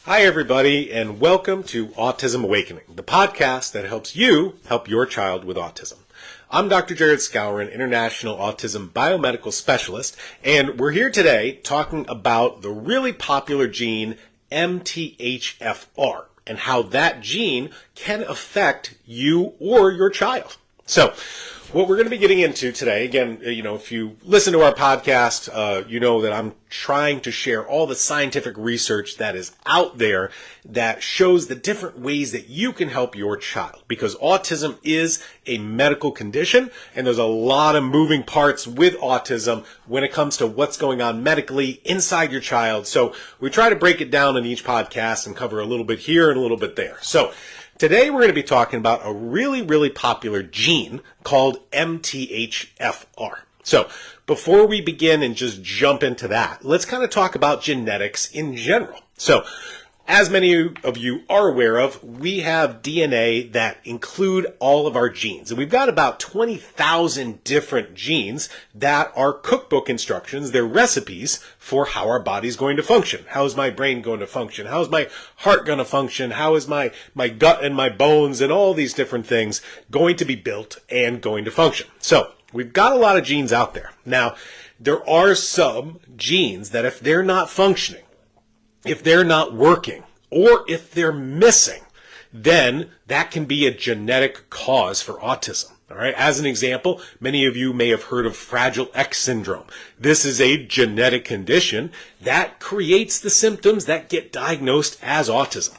Hi, everybody, and welcome to Autism Awakening, the podcast that helps you help your child with autism. I'm Dr. Jared Skowron, International Autism Biomedical Specialist, and we're here today talking about the really popular gene MTHFR and how that gene can affect you or your child. So, what we're going to be getting into today, again, if you listen to our podcast, you know that I'm trying to share all the scientific research that is out there that shows the different ways that you can help your child, because autism is a medical condition and there's a lot of moving parts with autism when it comes to what's going on medically inside your child. So we try to break it down in each podcast and cover a little bit here and a little bit there. So today we're going to be talking about a really popular gene called MTHFR. So before we begin and just jump into that, let's kind of talk about genetics in general. So as many of you are aware of, we have DNA that include all of our genes. And we've got about 20,000 different genes that are cookbook instructions. They're recipes for how our body's going to function. How is my brain going to function? How is my heart going to function? How is my gut and my bones and all these different things going to be built and going to function? So we've got a lot of genes out there. Now, there are some genes that if they're not functioning, if they're not working, or if they're missing, then that can be a genetic cause for autism. All right. As an example, many of you may have heard of Fragile X syndrome. This is a genetic condition that creates the symptoms that get diagnosed as autism.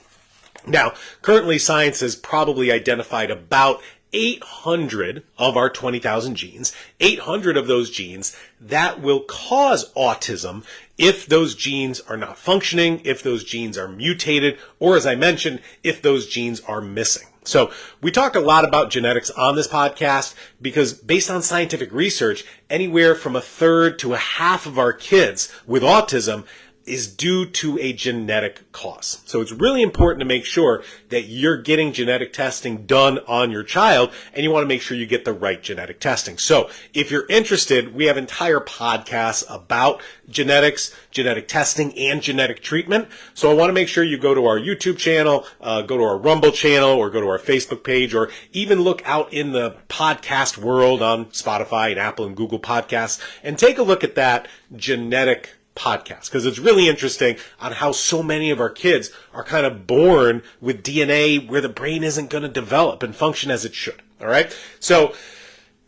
Now, currently science has probably identified about 800 of our 20,000 genes, 800 of those genes that will cause autism if those genes are not functioning, if those genes are mutated, or as I mentioned, if those genes are missing. So we talk a lot about genetics on this podcast because based on scientific research, anywhere from a third to a half of our kids with autism is due to a genetic cause. So it's really important to make sure that you're getting genetic testing done on your child, and you want to make sure you get the right genetic testing. So if you're interested, we have entire podcasts about genetics, genetic testing, and genetic treatment. So I want to make sure you go to our YouTube channel, go to our Rumble channel, or go to our Facebook page, or even look out in the podcast world on Spotify and Apple and Google Podcasts, and take a look at that genetic podcast, because it's really interesting on how so many of our kids are kind of born with DNA where the brain isn't going to develop and function as it should. All right. So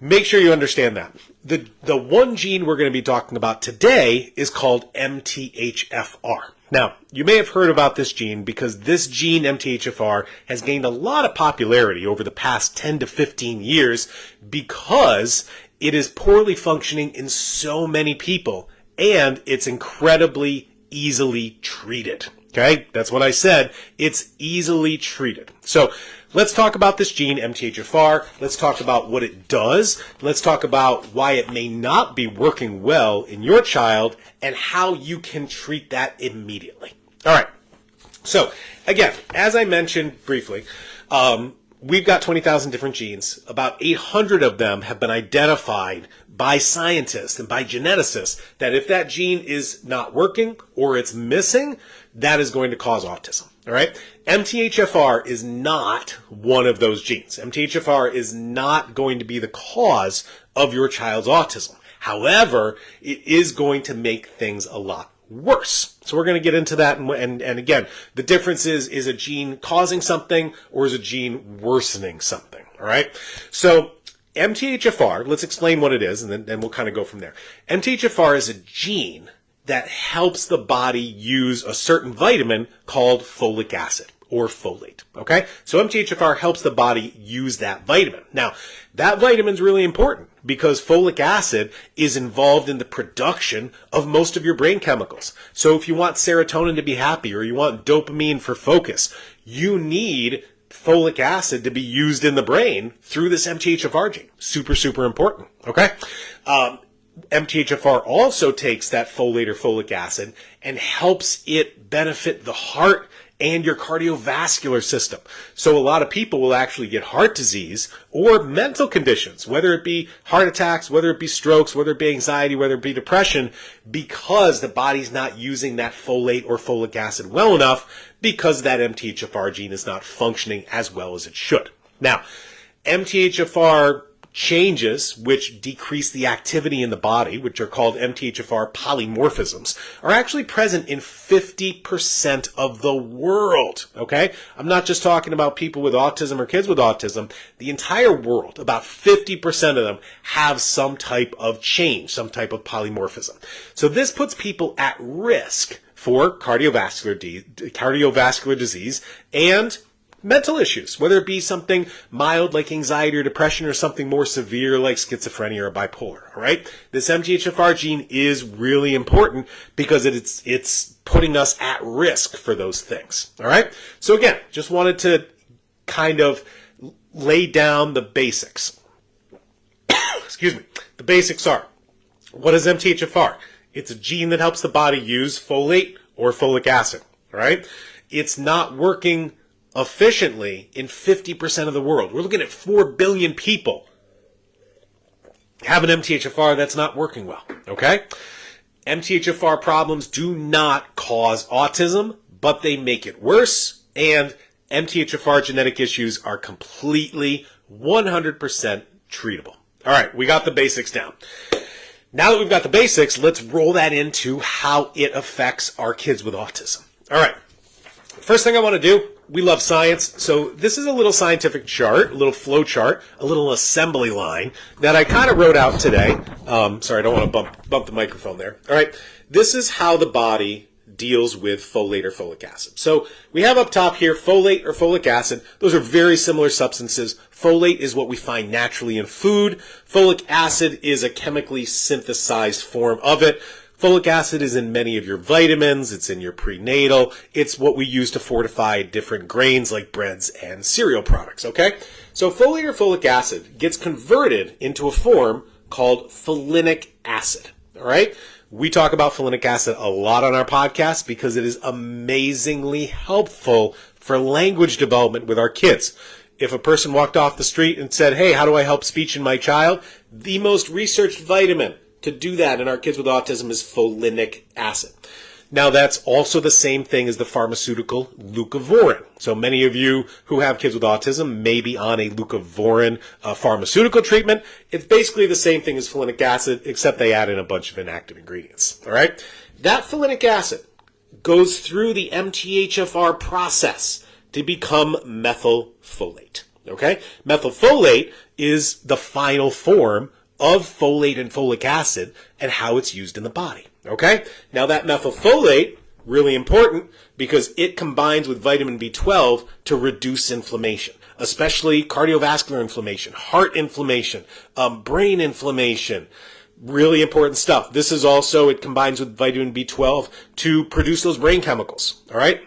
make sure you understand that. The one gene we're going to be talking about today is called MTHFR. Now, you may have heard about this gene because this gene, MTHFR, has gained a lot of popularity over the past 10 to 15 years because it is poorly functioning in so many people. And it's incredibly easily treated. Okay, that's what I said. It's easily treated. So let's talk about this gene, MTHFR. Let's talk about what it does. Let's talk about why it may not be working well in your child and how you can treat that immediately. All right. So again, as I mentioned briefly, we've got 20,000 different genes. About 800 of them have been identified by scientists and by geneticists that if that gene is not working or it's missing, that is going to cause autism. All right. MTHFR is not one of those genes. MTHFR is not going to be the cause of your child's autism. However, it is going to make things a lot worse. So we're going to get into that. And again, the difference is a gene causing something or is a gene worsening something. All right. So MTHFR, let's explain what it is, and then we'll kind of go from there. MTHFR is a gene that helps the body use a certain vitamin called folic acid or folate. Okay? So MTHFR helps the body use that vitamin. Now, that vitamin is really important because folic acid is involved in the production of most of your brain chemicals. So if you want serotonin to be happy or you want dopamine for focus, you need folic acid to be used in the brain through this MTHFR gene. Super important. Okay? MTHFR also takes that folate or folic acid and helps it benefit the heart and your cardiovascular system. So a lot of people will actually get heart disease or mental conditions, whether it be heart attacks, whether it be strokes, whether it be anxiety, whether it be depression, because the body's not using that folate or folic acid well enough because that MTHFR gene is not functioning as well as it should. Now, MTHFR changes which decrease the activity in the body, which are called MTHFR polymorphisms, are actually present in 50% of the world, okay? I'm not just talking about people with autism or kids with autism. The entire world, about 50% of them have some type of change, some type of polymorphism. So this puts people at risk for cardiovascular disease and mental issues, whether it be something mild like anxiety or depression or something more severe like schizophrenia or bipolar, all right? This MTHFR gene is really important because it's putting us at risk for those things, all right? So again, just wanted to kind of lay down the basics. Excuse me. The basics are, what is MTHFR? It's a gene that helps the body use folate or folic acid, all right? It's not working efficiently in 50% of the world. We're looking at 4 billion people have an MTHFR that's not working well, okay? MTHFR problems do not cause autism, but they make it worse, and MTHFR genetic issues are completely 100% treatable. All right, we got the basics down. Now that we've got the basics, let's roll that into how it affects our kids with autism. All right, first thing I want to do, we love science, so this is a little scientific chart, a little flow chart, a little assembly line that I kind of wrote out today. Sorry, I don't want to bump the microphone there. All right, this is how the body deals with folate or folic acid. So we have up top here folate or folic acid. Those are very similar substances. Folate is what we find naturally in food. Folic acid is a chemically synthesized form of it. Folic acid is in many of your vitamins. It's in your prenatal. It's what we use to fortify different grains like breads and cereal products, okay? So folate or folic acid gets converted into a form called folinic acid, all right? We talk about folinic acid a lot on our podcast because it is amazingly helpful for language development with our kids. If a person walked off the street and said, hey, how do I help speech in my child? The most researched vitamin to do that in our kids with autism is folinic acid. Now, that's also the same thing as the pharmaceutical leucovorin. So many of you who have kids with autism may be on a leucovorin pharmaceutical treatment. It's basically the same thing as folinic acid, except they add in a bunch of inactive ingredients. All right? That folinic acid goes through the MTHFR process to become methylfolate. Okay? Methylfolate is the final form of folate and folic acid and how it's used in the body. Okay? Now that methylfolate, really important because it combines with vitamin B12 to reduce inflammation, especially cardiovascular inflammation, heart inflammation, brain inflammation. Really important stuff. This is also, it combines with vitamin B12 to produce those brain chemicals. All right?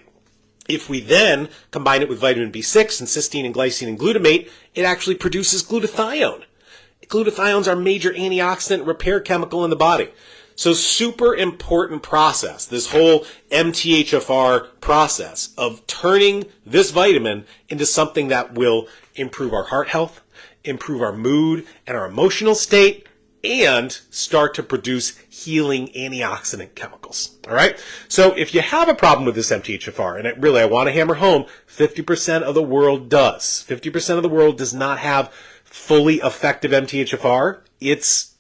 If we then combine it with vitamin B6 and cysteine and glycine and glutamate, it actually produces glutathione. Glutathione's our major antioxidant repair chemical in the body. So super important process, this whole MTHFR process of turning this vitamin into something that will improve our heart health, improve our mood and our emotional state, and start to produce healing antioxidant chemicals. All right? So if you have a problem with this MTHFR, and I want to hammer home, 50% of the world does. 50% of the world does not have fully effective MTHFR. It's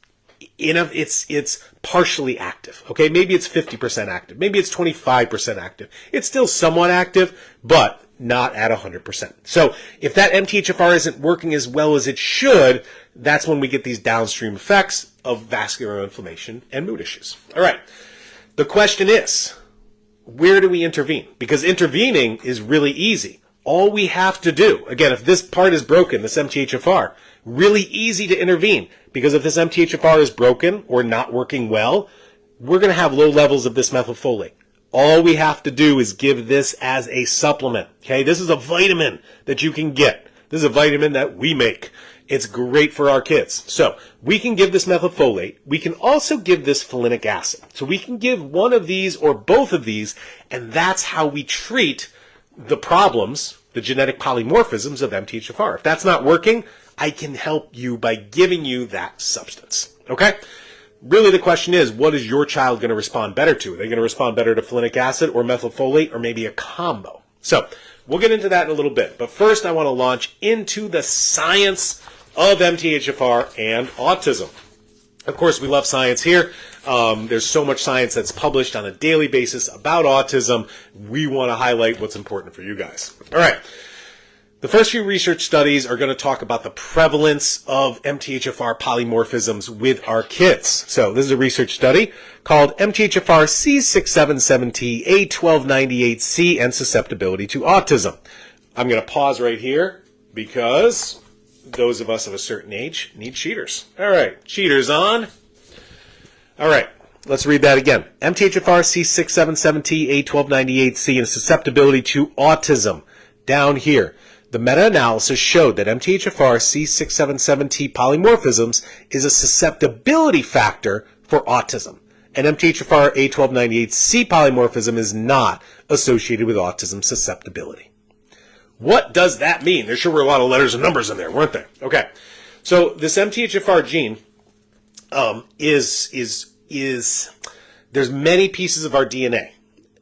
partially active. Okay, maybe it's 50% active. Maybe it's 25% active. It's still somewhat active, but not at 100%. So if that MTHFR isn't working as well as it should, that's when we get these downstream effects of vascular inflammation and mood issues. All right. The question is, where do we intervene? Because intervening is really easy. All we have to do, again, if this part is broken, this MTHFR, really easy to intervene. Because if this MTHFR is broken or not working well, we're going to have low levels of this methylfolate. All we have to do is give this as a supplement. Okay, this is a vitamin that you can get. This is a vitamin that we make. It's great for our kids. So we can give this methylfolate. We can also give this folinic acid. So we can give one of these or both of these, and that's how we treat the problems, the genetic polymorphisms of MTHFR. If that's not working, I can help you by giving you that substance. Okay? Really the question is, what is your child going to respond better to? Are they going to respond better to folinic acid or methylfolate or maybe a combo? So we'll get into that in a little bit. But first I want to launch into the science of MTHFR and autism. Of course, we love science here. There's so much science that's published on a daily basis about autism. We want to highlight what's important for you guys. All right. The first few research studies are going to talk about the prevalence of MTHFR polymorphisms with our kids. So this is a research study called MTHFR C677T A1298C and susceptibility to autism. I'm going to pause right here because those of us of a certain age need cheaters. All right, cheaters on. All right, let's read that again. MTHFR C677T A1298C and susceptibility to autism. Down here. The meta-analysis showed that MTHFR C677T polymorphisms is a susceptibility factor for autism, and MTHFR A1298C polymorphism is not associated with autism susceptibility. What does that mean? There sure were a lot of letters and numbers in there, weren't there? Okay, so this MTHFR gene there's many pieces of our DNA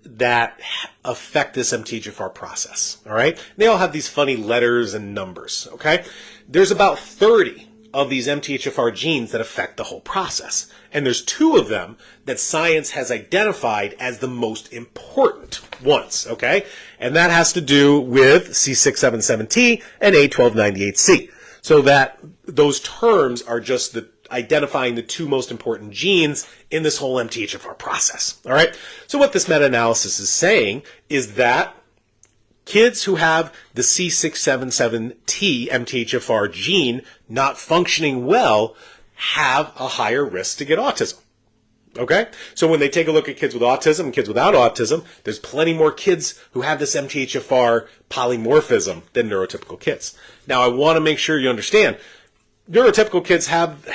that affect this MTHFR process, all right? They all have these funny letters and numbers, okay? There's about 30 of these MTHFR genes that affect the whole process, and there's 2 of them that science has identified as the most important ones, okay? And that has to do with C677T and A1298C. So that those terms are just identifying the 2 most important genes in this whole MTHFR process. All right. So what this meta-analysis is saying is that kids who have the C677T MTHFR gene not functioning well have a higher risk to get autism. Okay? So when they take a look at kids with autism and kids without autism, there's plenty more kids who have this MTHFR polymorphism than neurotypical kids. Now, I want to make sure you understand, neurotypical kids have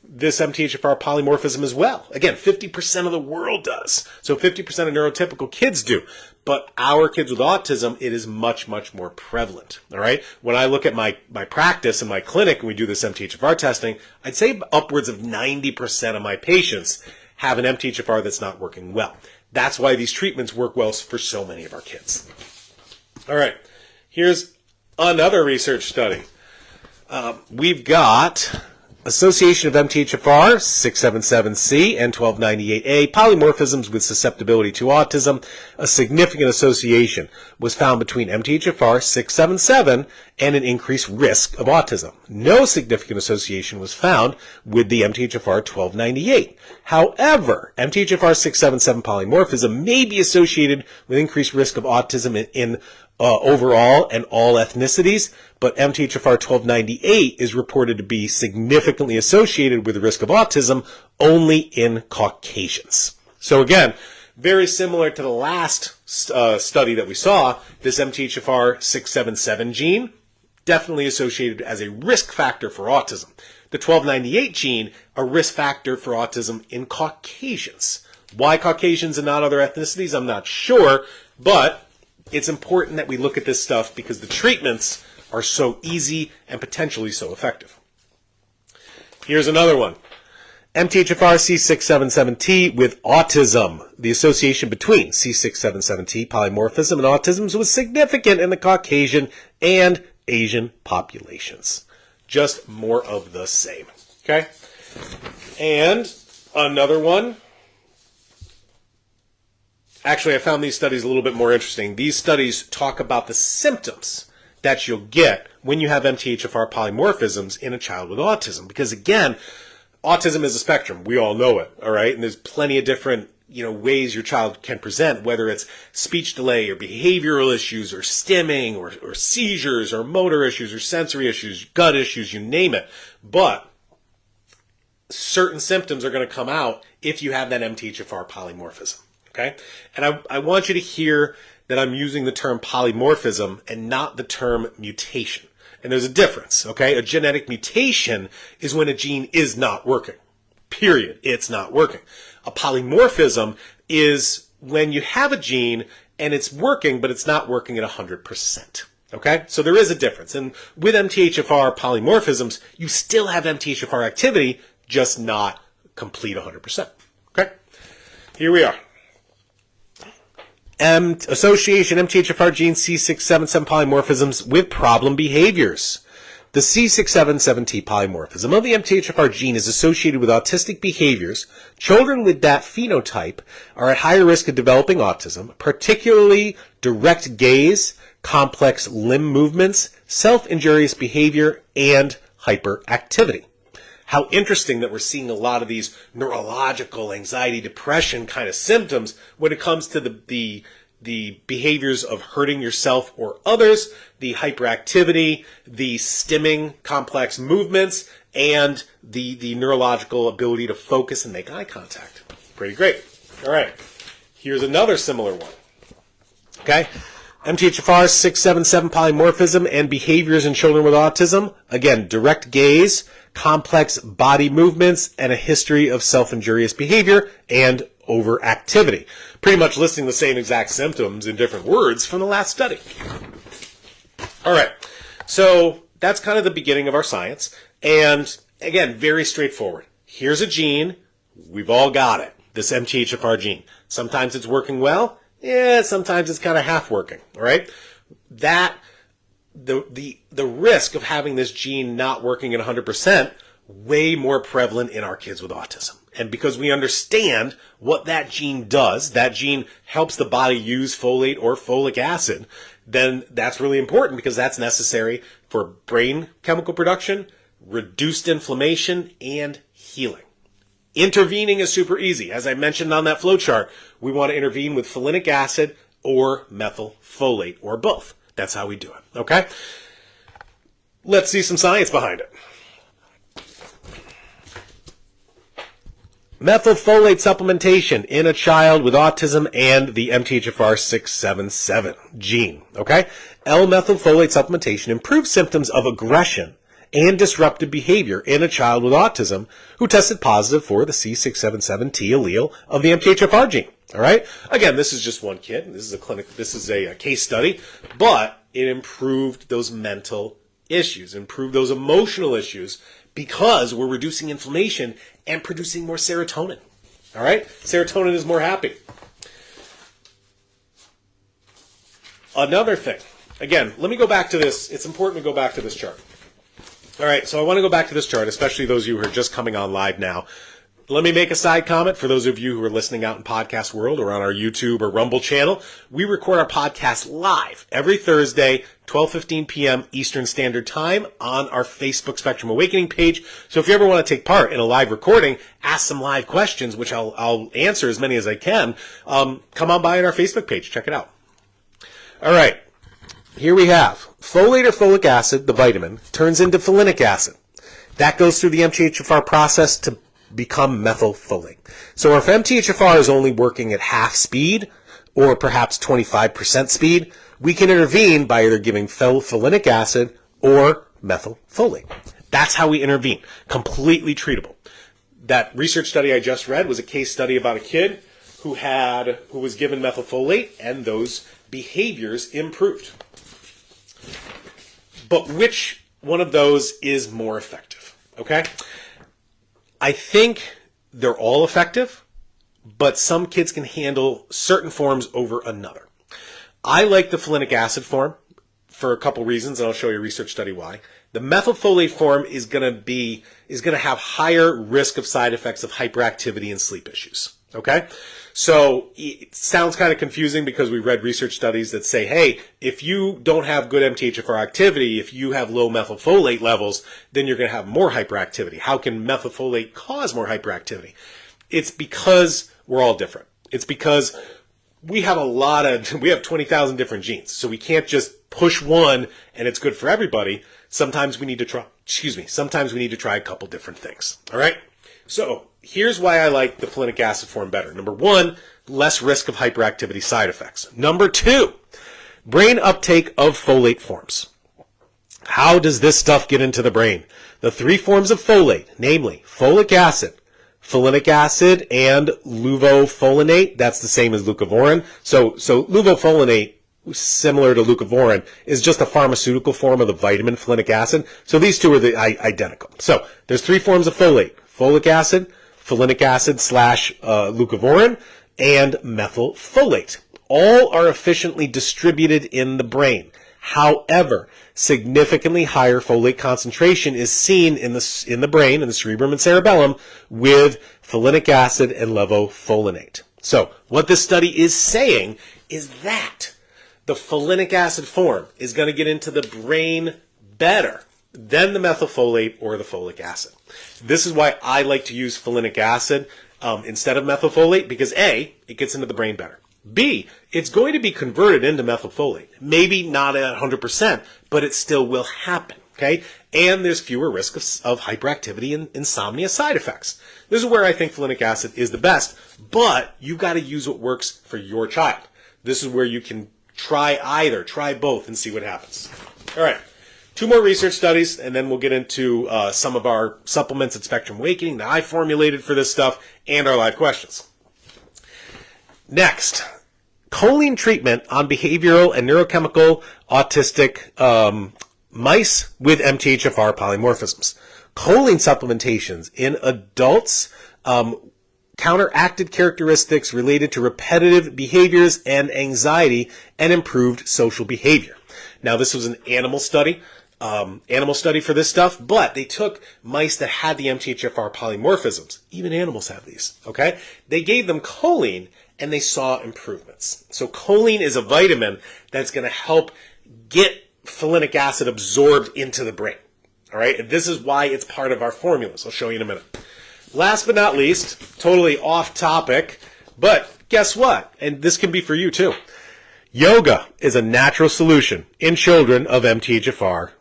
this MTHFR polymorphism as well. Again, 50% of the world does. So 50% of neurotypical kids do. But our kids with autism, it is much, much more prevalent. All right? When I look at my practice and my clinic and we do this MTHFR testing, I'd say upwards of 90% of my patients have an MTHFR that's not working well. That's why these treatments work well for so many of our kids. All right. Here's another research study. We've got association of MTHFR, 677C and 1298A, polymorphisms with susceptibility to autism. A significant association was found between MTHFR 677 and an increased risk of autism. No significant association was found with the MTHFR 1298. However, MTHFR 677 polymorphism may be associated with increased risk of autism in overall and all ethnicities, but MTHFR 1298 is reported to be significantly associated with the risk of autism only in Caucasians. So again, very similar to the last study that we saw, this MTHFR 677 gene, definitely associated as a risk factor for autism. The 1298 gene, a risk factor for autism in Caucasians. Why Caucasians and not other ethnicities, I'm not sure, but it's important that we look at this stuff because the treatments are so easy and potentially so effective. Here's another one. MTHFR C677T with autism. The association between C677T polymorphism and autism was significant in the Caucasian and Asian populations. Just more of the same. Okay? And another one. Actually, I found these studies a little bit more interesting. These studies talk about the symptoms that you'll get when you have MTHFR polymorphisms in a child with autism. Because again, autism is a spectrum. We all know it, all right? And there's plenty of different, ways your child can present, whether it's speech delay or behavioral issues or stimming or seizures or motor issues or sensory issues, gut issues, you name it. But certain symptoms are going to come out if you have that MTHFR polymorphism. Okay? And I want you to hear that I'm using the term polymorphism and not the term mutation. And there's a difference, okay? A genetic mutation is when a gene is not working. Period. It's not working. A polymorphism is when you have a gene and it's working, but it's not working at 100%. Okay? So there is a difference. And with MTHFR polymorphisms, you still have MTHFR activity, just not complete 100%. Okay? Here we are. Association MTHFR gene C677 polymorphisms with problem behaviors. The C677T polymorphism of the MTHFR gene is associated with autistic behaviors. Children with that phenotype are at higher risk of developing autism, particularly direct gaze, complex limb movements, self-injurious behavior, and hyperactivity. How interesting that we're seeing a lot of these neurological anxiety, depression kind of symptoms when it comes to the behaviors of hurting yourself or others, the hyperactivity, the stimming complex movements, and the neurological ability to focus and make eye contact. Pretty great. All right. Here's another similar one. Okay. MTHFR 677 polymorphism and behaviors in children with autism. Again, direct gaze, complex body movements, and a history of self-injurious behavior and overactivity. Pretty much listing the same exact symptoms in different words from the last study. All right. So that's kind of the beginning of our science. And again, very straightforward. Here's a gene. We've all got it. This MTHFR gene. Sometimes it's working well. Yeah, sometimes it's kind of half working. All right. That the risk of having this gene not working at 100% way more prevalent in our kids with autism. And because we understand what that gene does, that gene helps the body use folate or folic acid, then that's really important because that's necessary for brain chemical production, reduced inflammation, and healing. Intervening is super easy. As I mentioned on that flow chart, we want to intervene with folinic acid or methylfolate or both. That's how we do it. Okay? Let's see some science behind it. Methylfolate supplementation in a child with autism and the MTHFR 677 gene. Okay? L-methylfolate supplementation improves symptoms of aggression and disruptive behavior in a child with autism who tested positive for the C677T allele of the MTHFR gene. All right? Again, this is just one kid. This is a case study, but it improved those mental issues, improved those emotional issues because we're reducing inflammation and producing more serotonin. All right? Serotonin is more happy. Another thing. Again, let me go back to this. It's important to go back to this chart. All right, so I want to go back to this chart, especially those of you who are just coming on live now. Let me make a side comment for those of you who are listening out in podcast world or on our YouTube or Rumble channel. We record our podcast live every Thursday, 12:15 p.m. Eastern Standard Time on our Facebook Spectrum Awakening page. So if you ever want to take part in a live recording, ask some live questions, which I'll answer as many as I can, come on by on our Facebook page. Check it out. All right. Here we have folate or folic acid, the vitamin, turns into folinic acid. That goes through the MTHFR process to become methylfolate. So if MTHFR is only working at half speed or perhaps 25% speed, we can intervene by either giving folinic acid or methylfolate. That's how we intervene. Completely treatable. That research study I just read was a case study about a kid who was given methylfolate and those behaviors improved. But which one of those is more effective? Okay? I think they're all effective, but some kids can handle certain forms over another. I like the folinic acid form for a couple reasons, and I'll show you a research study why. The methylfolate form is going to have higher risk of side effects of hyperactivity and sleep issues. Okay? So it sounds kind of confusing because we read research studies that say, hey, if you don't have good MTHFR activity, if you have low methylfolate levels, then you're going to have more hyperactivity. How can methylfolate cause more hyperactivity? It's because we're all different. It's because we have 20,000 different genes. So we can't just push one and it's good for everybody. Sometimes we need to try a couple different things. All right? So here's why I like the folinic acid form better. Number one, less risk of hyperactivity side effects. Number two, brain uptake of folate forms. How does this stuff get into the brain? The three forms of folate, namely folic acid, folinic acid and luvofolinate. That's the same as leucovorin. So luvofolinate, similar to leucovorin, is just a pharmaceutical form of the vitamin folinic acid. So these two are identical. So there's three forms of folate: folic acid, folinic acid / leucovorin, and methylfolate. All are efficiently distributed in the brain. However, significantly higher folate concentration is seen in the brain, in the cerebrum and cerebellum, with folinic acid and levofolinate. So what this study is saying is that the folinic acid form is going to get into the brain better than the methylfolate or the folic acid. This is why I like to use folinic acid instead of methylfolate, because A, it gets into the brain better. B, it's going to be converted into methylfolate. Maybe not at 100%, but it still will happen, okay? And there's fewer risks of hyperactivity and insomnia side effects. This is where I think folinic acid is the best, but you've got to use what works for your child. This is where you can try either, try both, and see what happens. All right, 2 more research studies, and then we'll get into some of our supplements at Spectrum Awakening that I formulated for this stuff, and our live questions. Next, choline treatment on behavioral and neurochemical autistic mice with MTHFR polymorphisms. Choline supplementations in adults counteracted characteristics related to repetitive behaviors and anxiety and improved social behavior. Now, this was an animal study for this stuff, but they took mice that had the MTHFR polymorphisms. Even animals have these, okay? They gave them choline, and they saw improvements. So choline is a vitamin that's going to help get folinic acid absorbed into the brain. All right, and this is why it's part of our formulas. I'll show you in a minute. Last but not least, totally off topic, but guess what? And this can be for you too. Yoga is a natural solution in children of MTHFR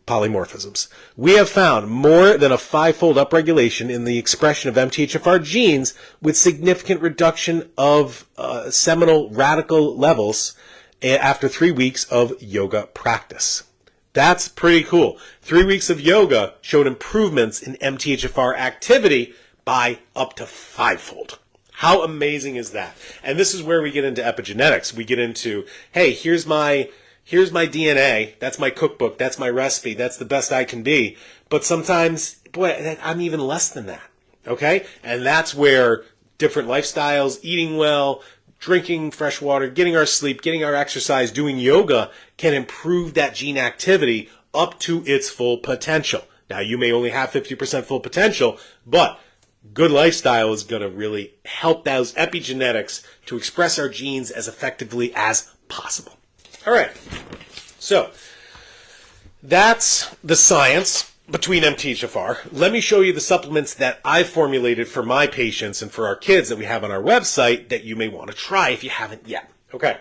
polymorphisms. We have found more than a 5-fold upregulation in the expression of MTHFR genes with significant reduction of seminal radical levels after 3 weeks of yoga practice. That's pretty cool. 3 weeks of yoga showed improvements in MTHFR activity by up to 5-fold. How amazing is that? And this is where we get into epigenetics. We get into, hey, here's my DNA, that's my cookbook, that's my recipe, that's the best I can be. But sometimes, boy, I'm even less than that, okay? And that's where different lifestyles, eating well, drinking fresh water, getting our sleep, getting our exercise, doing yoga can improve that gene activity up to its full potential. Now, you may only have 50% full potential, but good lifestyle is going to really help those epigenetics to express our genes as effectively as possible. All right, so that's the science between MTHFR. Let me show you the supplements that I've formulated for my patients and for our kids that we have on our website that you may want to try if you haven't yet. Okay,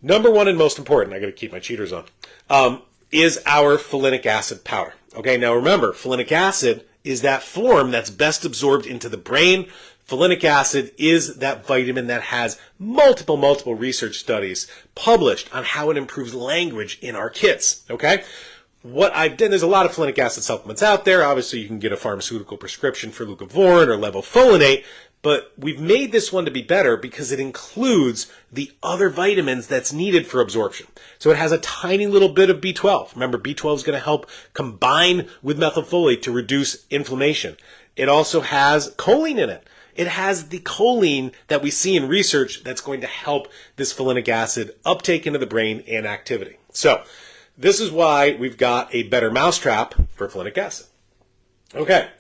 number 1 and most important, I got to keep my cheaters on, is our folinic acid powder. Okay, now remember, folinic acid is that form that's best absorbed into the brain. Folinic acid is that vitamin that has multiple research studies published on how it improves language in our kids, okay? What I've done, there's a lot of folinic acid supplements out there. Obviously, you can get a pharmaceutical prescription for leucovorin or levofolinate, but we've made this one to be better because it includes the other vitamins that's needed for absorption. So it has a tiny little bit of B12. Remember, B12 is going to help combine with methylfolate to reduce inflammation. It also has choline in it. It has the choline that we see in research that's going to help this folinic acid uptake into the brain and activity. So this is why we've got a better mousetrap for folinic acid. Okay,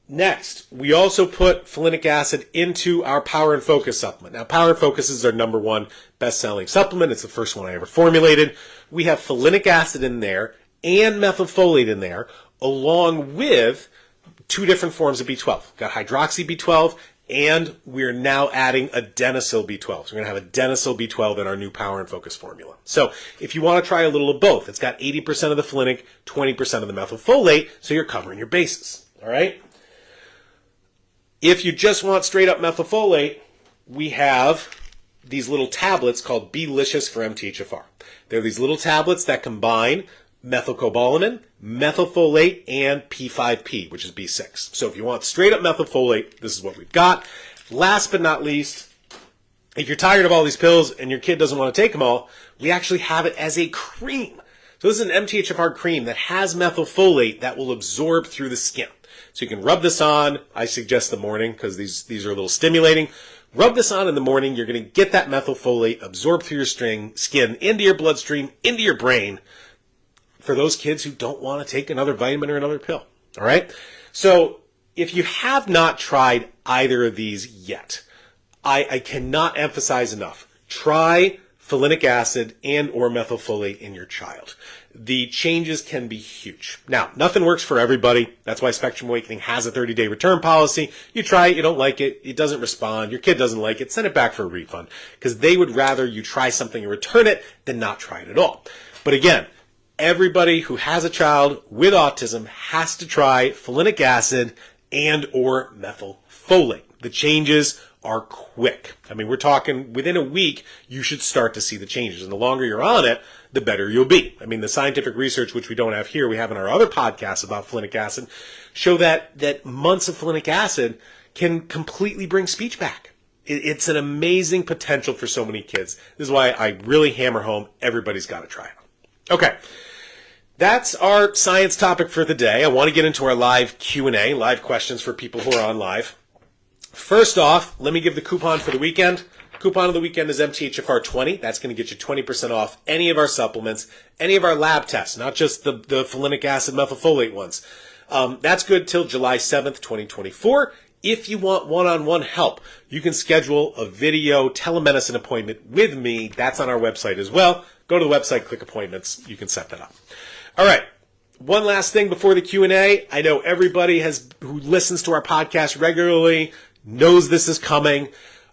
next, we also put folinic acid into our Power and Focus supplement. Now, Power and Focus is our number 1 best-selling supplement. It's the first one I ever formulated. We have folinic acid in there and methylfolate in there, along with 2 different forms of B12. We've got hydroxy B12, and we're now adding adenosyl B12. So we're going to have adenosyl B12 in our new Power and Focus formula. So if you want to try a little of both, it's got 80% of the folinic, 20% of the methylfolate, so you're covering your bases. All right? If you just want straight up methylfolate, we have these little tablets called B-licious for MTHFR. They're these little tablets that combine methylcobalamin, methylfolate, and P5P, which is B6. So if you want straight up methylfolate, this is what we've got. Last but not least, if you're tired of all these pills and your kid doesn't want to take them all, we actually have it as a cream. So this is an MTHFR cream that has methylfolate that will absorb through the skin. So you can rub this on. I suggest the morning because these are a little stimulating. Rub this on in the morning. You're going to get that methylfolate absorbed through your skin, into your bloodstream, into your brain, for those kids who don't want to take another vitamin or another pill. All right? So if you have not tried either of these yet, I cannot emphasize enough. Try folinic acid and or methylfolate in your child. The changes can be huge. Now, nothing works for everybody. That's why Spectrum Awakening has a 30-day return policy. You try it, you don't like it, it doesn't respond, your kid doesn't like it, send it back for a refund, because they would rather you try something and return it than not try it at all. But again, everybody who has a child with autism has to try folinic acid and or methylfolate. The changes are quick. I mean, we're talking within a week, you should start to see the changes. And the longer you're on it, the better you'll be. I mean, the scientific research, which we don't have here, we have in our other podcasts about folinic acid, show that months of folinic acid can completely bring speech back. It's an amazing potential for so many kids. This is why I really hammer home, everybody's got to try it. Okay. That's our science topic for the day. I want to get into our live Q&A, live questions for people who are on live. First off, let me give the coupon for the weekend. Coupon of the weekend is MTHFR 20. That's going to get you 20% off any of our supplements, any of our lab tests, not just the folinic acid methylfolate ones. That's good till July 7th, 2024. If you want one-on-one help, you can schedule a video telemedicine appointment with me. That's on our website as well. Go to the website, click appointments. You can set that up. All right. One last thing before the Q&A. I know everybody who listens to our podcast regularly knows this is coming.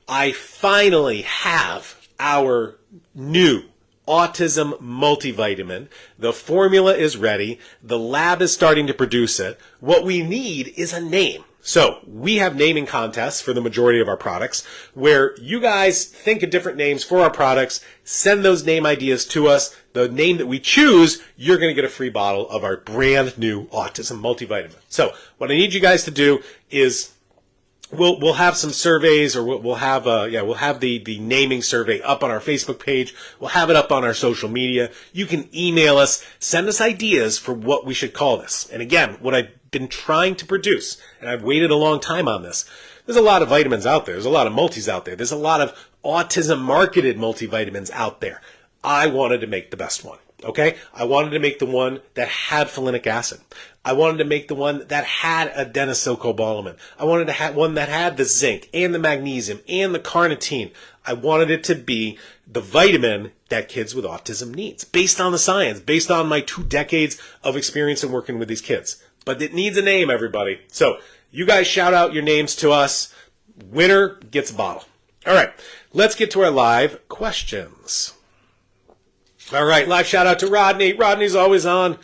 I finally have our new Autism multivitamin. The formula is ready. The lab is starting to produce it. What we need is a name. So we have naming contests for the majority of our products where you guys think of different names for our products, send those name ideas to us. The name that we choose, you're going to get a free bottle of our brand new Autism multivitamin. So what I need you guys to do is We'll have some surveys, or we'll have the naming survey up on our Facebook page. We'll have it up on our social media. You can email us, send us ideas for what we should call this. And again, what I've been trying to produce, and I've waited a long time on this. There's a lot of vitamins out there. There's a lot of multis out there. There's a lot of autism marketed multivitamins out there. I wanted to make the best one. Okay? I wanted to make the one that had folinic acid. I wanted to make the one that had adenosylcobalamin. I wanted to have one that had the zinc and the magnesium and the carnitine. I wanted it to be the vitamin that kids with autism needs, based on the science, based on my 2 decades of experience in working with these kids. But it needs a name, everybody. So you guys shout out your names to us. Winner gets a bottle. All right, let's get to our live questions. All right, live shout out to Rodney. Rodney's always on.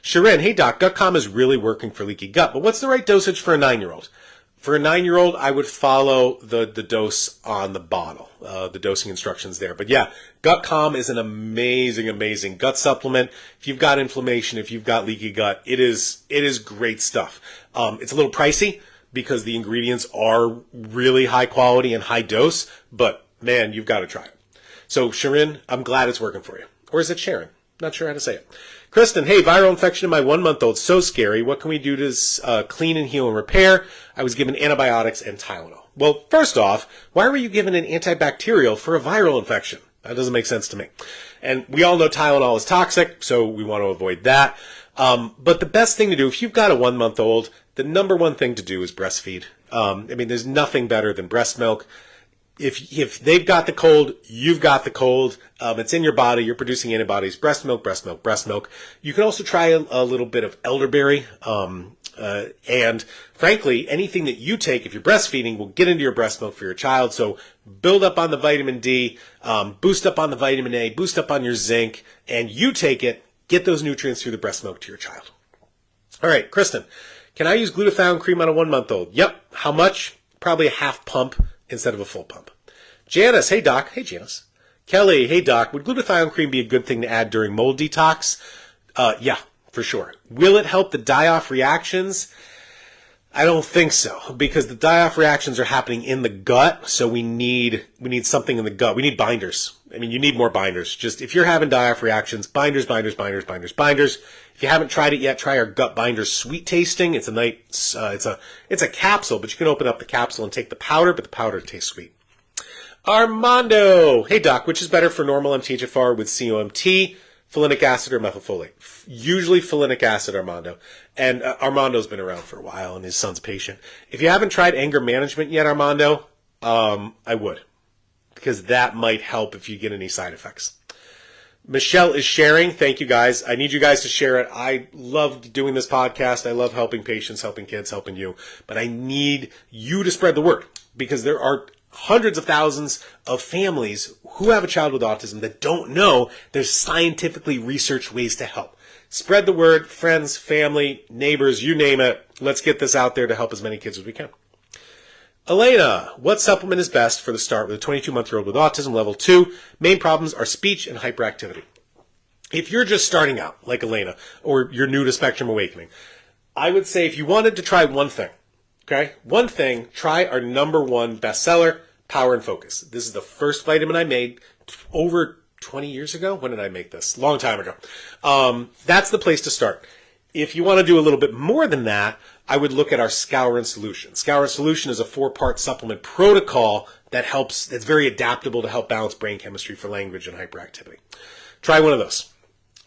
Sharon, hey doc, GutCom is really working for leaky gut, but what's the right dosage for a 9-year-old? For a 9-year-old, I would follow the dose on the bottle, the dosing instructions there. But yeah, GutCom is an amazing, amazing gut supplement. If you've got inflammation, if you've got leaky gut, it is great stuff. It's a little pricey because the ingredients are really high quality and high dose, but man, you've got to try it. So Sharon, I'm glad it's working for you. Or is it Sharon? Not sure how to say it. Kristen, hey, viral infection in my 1-month-old. So scary. What can we do to clean and heal and repair? I was given antibiotics and Tylenol. Well, first off, why were you given an antibacterial for a viral infection? That doesn't make sense to me. And we all know Tylenol is toxic, so we want to avoid that. But the best thing to do, if you've got a 1-month-old, the number one thing to do is breastfeed. There's nothing better than breast milk. If they've got the cold, you've got the cold. It's in your body. You're producing antibodies. Breast milk, breast milk, breast milk. You can also try a little bit of elderberry. And frankly, anything that you take, if you're breastfeeding, will get into your breast milk for your child. So build up on the vitamin D, boost up on the vitamin A, boost up on your zinc, and you take it, get those nutrients through the breast milk to your child. All right, Kristen, can I use glutathione cream on a 1-month-old? Yep. How much? Probably a half pump instead of a full pump. Janice, hey doc. Hey Janice. Kelly, hey doc. Would glutathione cream be a good thing to add during mold detox? Yeah, for sure. Will it help the die-off reactions? I don't think so, because the die-off reactions are happening in the gut, so we need something in the gut. We need binders. I mean, you need more binders. Just if you're having die-off reactions, binders. If you haven't tried it yet, try our gut binder sweet tasting. It's a nice, it's a capsule, but you can open up the capsule and take the powder, but the powder tastes sweet. Armando, hey doc, which is better for normal MTHFR with COMT? Folinic acid or methylfolate? Usually folinic acid, Armando. And Armando's been around for a while, and his son's patient. If you haven't tried anger management yet, Armando, I would. Because that might help if you get any side effects. Michelle is sharing. Thank you, guys. I need you guys to share it. I love doing this podcast. I love helping patients, helping kids, helping you. But I need you to spread the word, because there are hundreds of thousands of families who have a child with autism that don't know there's scientifically researched ways to help. Spread the word, friends, family, neighbors, you name it. Let's get this out there to help as many kids as we can. Elena, what supplement is best for the start with a 22-month-old with autism level 2? Main problems are speech and hyperactivity. If you're just starting out, like Elena, or you're new to Spectrum Awakening, I would say if you wanted to try one thing, okay? One thing, try our #1 bestseller, Power and Focus. This is the first vitamin I made over 20 years ago. When did I make this? Long time ago. That's the place to start. If you want to do a little bit more than that, I would look at our Skowron solution. Skowron solution is a 4-part supplement protocol that helps, that's very adaptable to help balance brain chemistry for language and hyperactivity. Try one of those.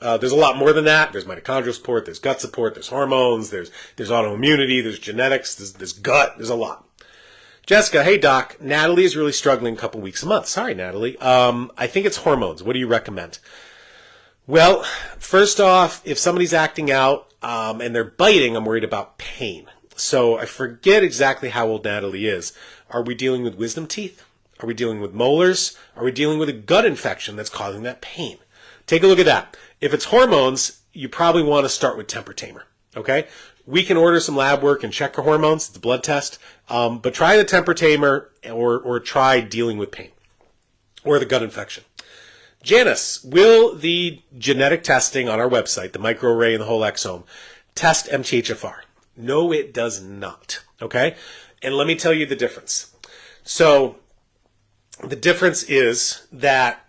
There's a lot more than that. There's mitochondrial support, there's gut support, there's hormones, there's autoimmunity, there's genetics, there's gut, there's a lot. Jessica, hey doc, Natalie is really struggling a couple weeks a month. Sorry, Natalie. I think it's hormones. What do you recommend? Well, first off, if somebody's acting out and they're biting, I'm worried about pain. So I forget exactly how old Natalie is. Are we dealing with wisdom teeth? Are we dealing with molars? Are we dealing with a gut infection that's causing that pain? Take a look at that. If it's hormones, you probably want to start with Temper Tamer, okay? We can order some lab work and check her hormones. It's a blood test. But try the Temper Tamer or try dealing with pain or the gut infection. Janice, will the genetic testing on our website, the microarray and the whole exome, test MTHFR? No, it does not, okay? And let me tell you the difference. So the difference is that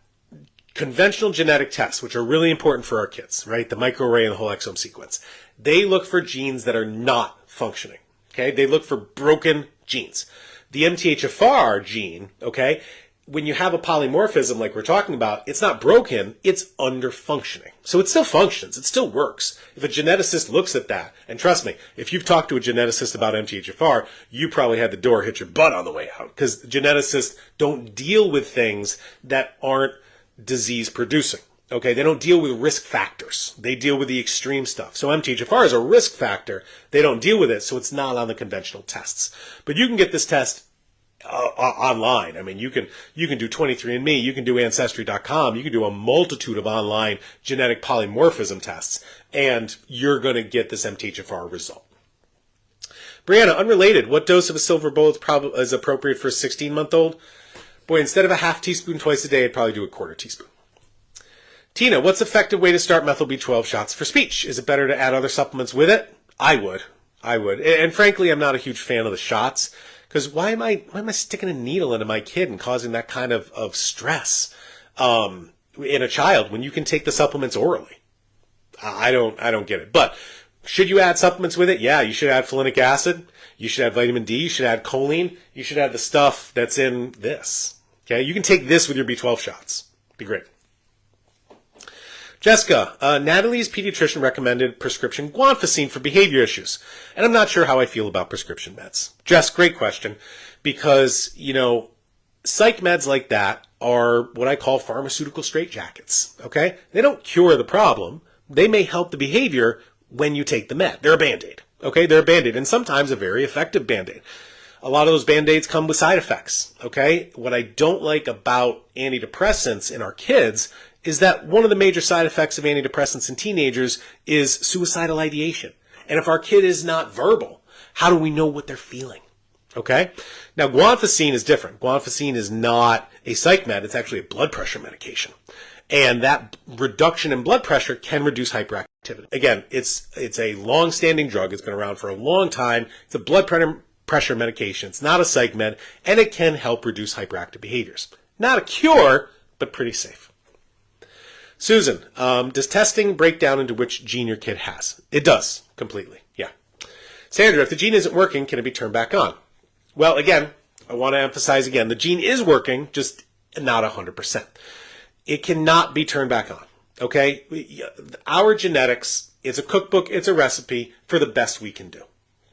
conventional genetic tests, which are really important for our kids, right? The microarray and the whole exome sequence, they look for genes that are not functioning, okay? They look for broken genes. The MTHFR gene, okay, when you have a polymorphism like we're talking about, it's not broken, it's underfunctioning. So it still functions, it still works. If a geneticist looks at that, and trust me, if you've talked to a geneticist about MTHFR, you probably had the door hit your butt on the way out, because geneticists don't deal with things that aren't disease producing. Okay, they don't deal with risk factors. They deal with the extreme stuff. So MTHFR is a risk factor. They don't deal with it, so it's not on the conventional tests. But you can get this test online. I mean, you can do 23andMe, you can do Ancestry.com, you can do a multitude of online genetic polymorphism tests, and you're going to get this MTHFR result. Brianna, unrelated, what dose of a silver bullet is appropriate for a 16-month-old? Boy, instead of a half teaspoon twice a day, I'd probably do a quarter teaspoon. Tina, what's effective way to start methyl B12 shots for speech? Is it better to add other supplements with it? I would. And frankly, I'm not a huge fan of the shots, because why am I sticking a needle into my kid and causing that kind of stress in a child when you can take the supplements orally? I don't get it. But should you add supplements with it? Yeah, you should add folinic acid. You should add vitamin D. You should add choline. You should add the stuff that's in this. Okay, you can take this with your B12 shots. Be great. Jessica, Natalie's pediatrician recommended prescription guanfacine for behavior issues, and I'm not sure how I feel about prescription meds. Jess, great question, because, psych meds like that are what I call pharmaceutical straitjackets, okay? They don't cure the problem. They may help the behavior when you take the med. They're a Band-Aid, okay? They're a Band-Aid, and sometimes a very effective Band-Aid. A lot of those Band-Aids come with side effects, okay? What I don't like about antidepressants in our kids is that one of the major side effects of antidepressants in teenagers is suicidal ideation. And if our kid is not verbal, how do we know what they're feeling? Okay? Now, guanfacine is different. Guanfacine is not a psych med. It's actually a blood pressure medication. And that reduction in blood pressure can reduce hyperactivity. Again, it's a long-standing drug. It's been around for a long time. It's a blood pressure medication. It's not a psych med, and it can help reduce hyperactive behaviors. Not a cure, but pretty safe. Susan, does testing break down into which gene your kid has? It does, completely, yeah. Sandra, if the gene isn't working, can it be turned back on? Well, again, I want to emphasize again, the gene is working, just not 100%. It cannot be turned back on, okay? Our genetics, it's a cookbook, it's a recipe for the best we can do,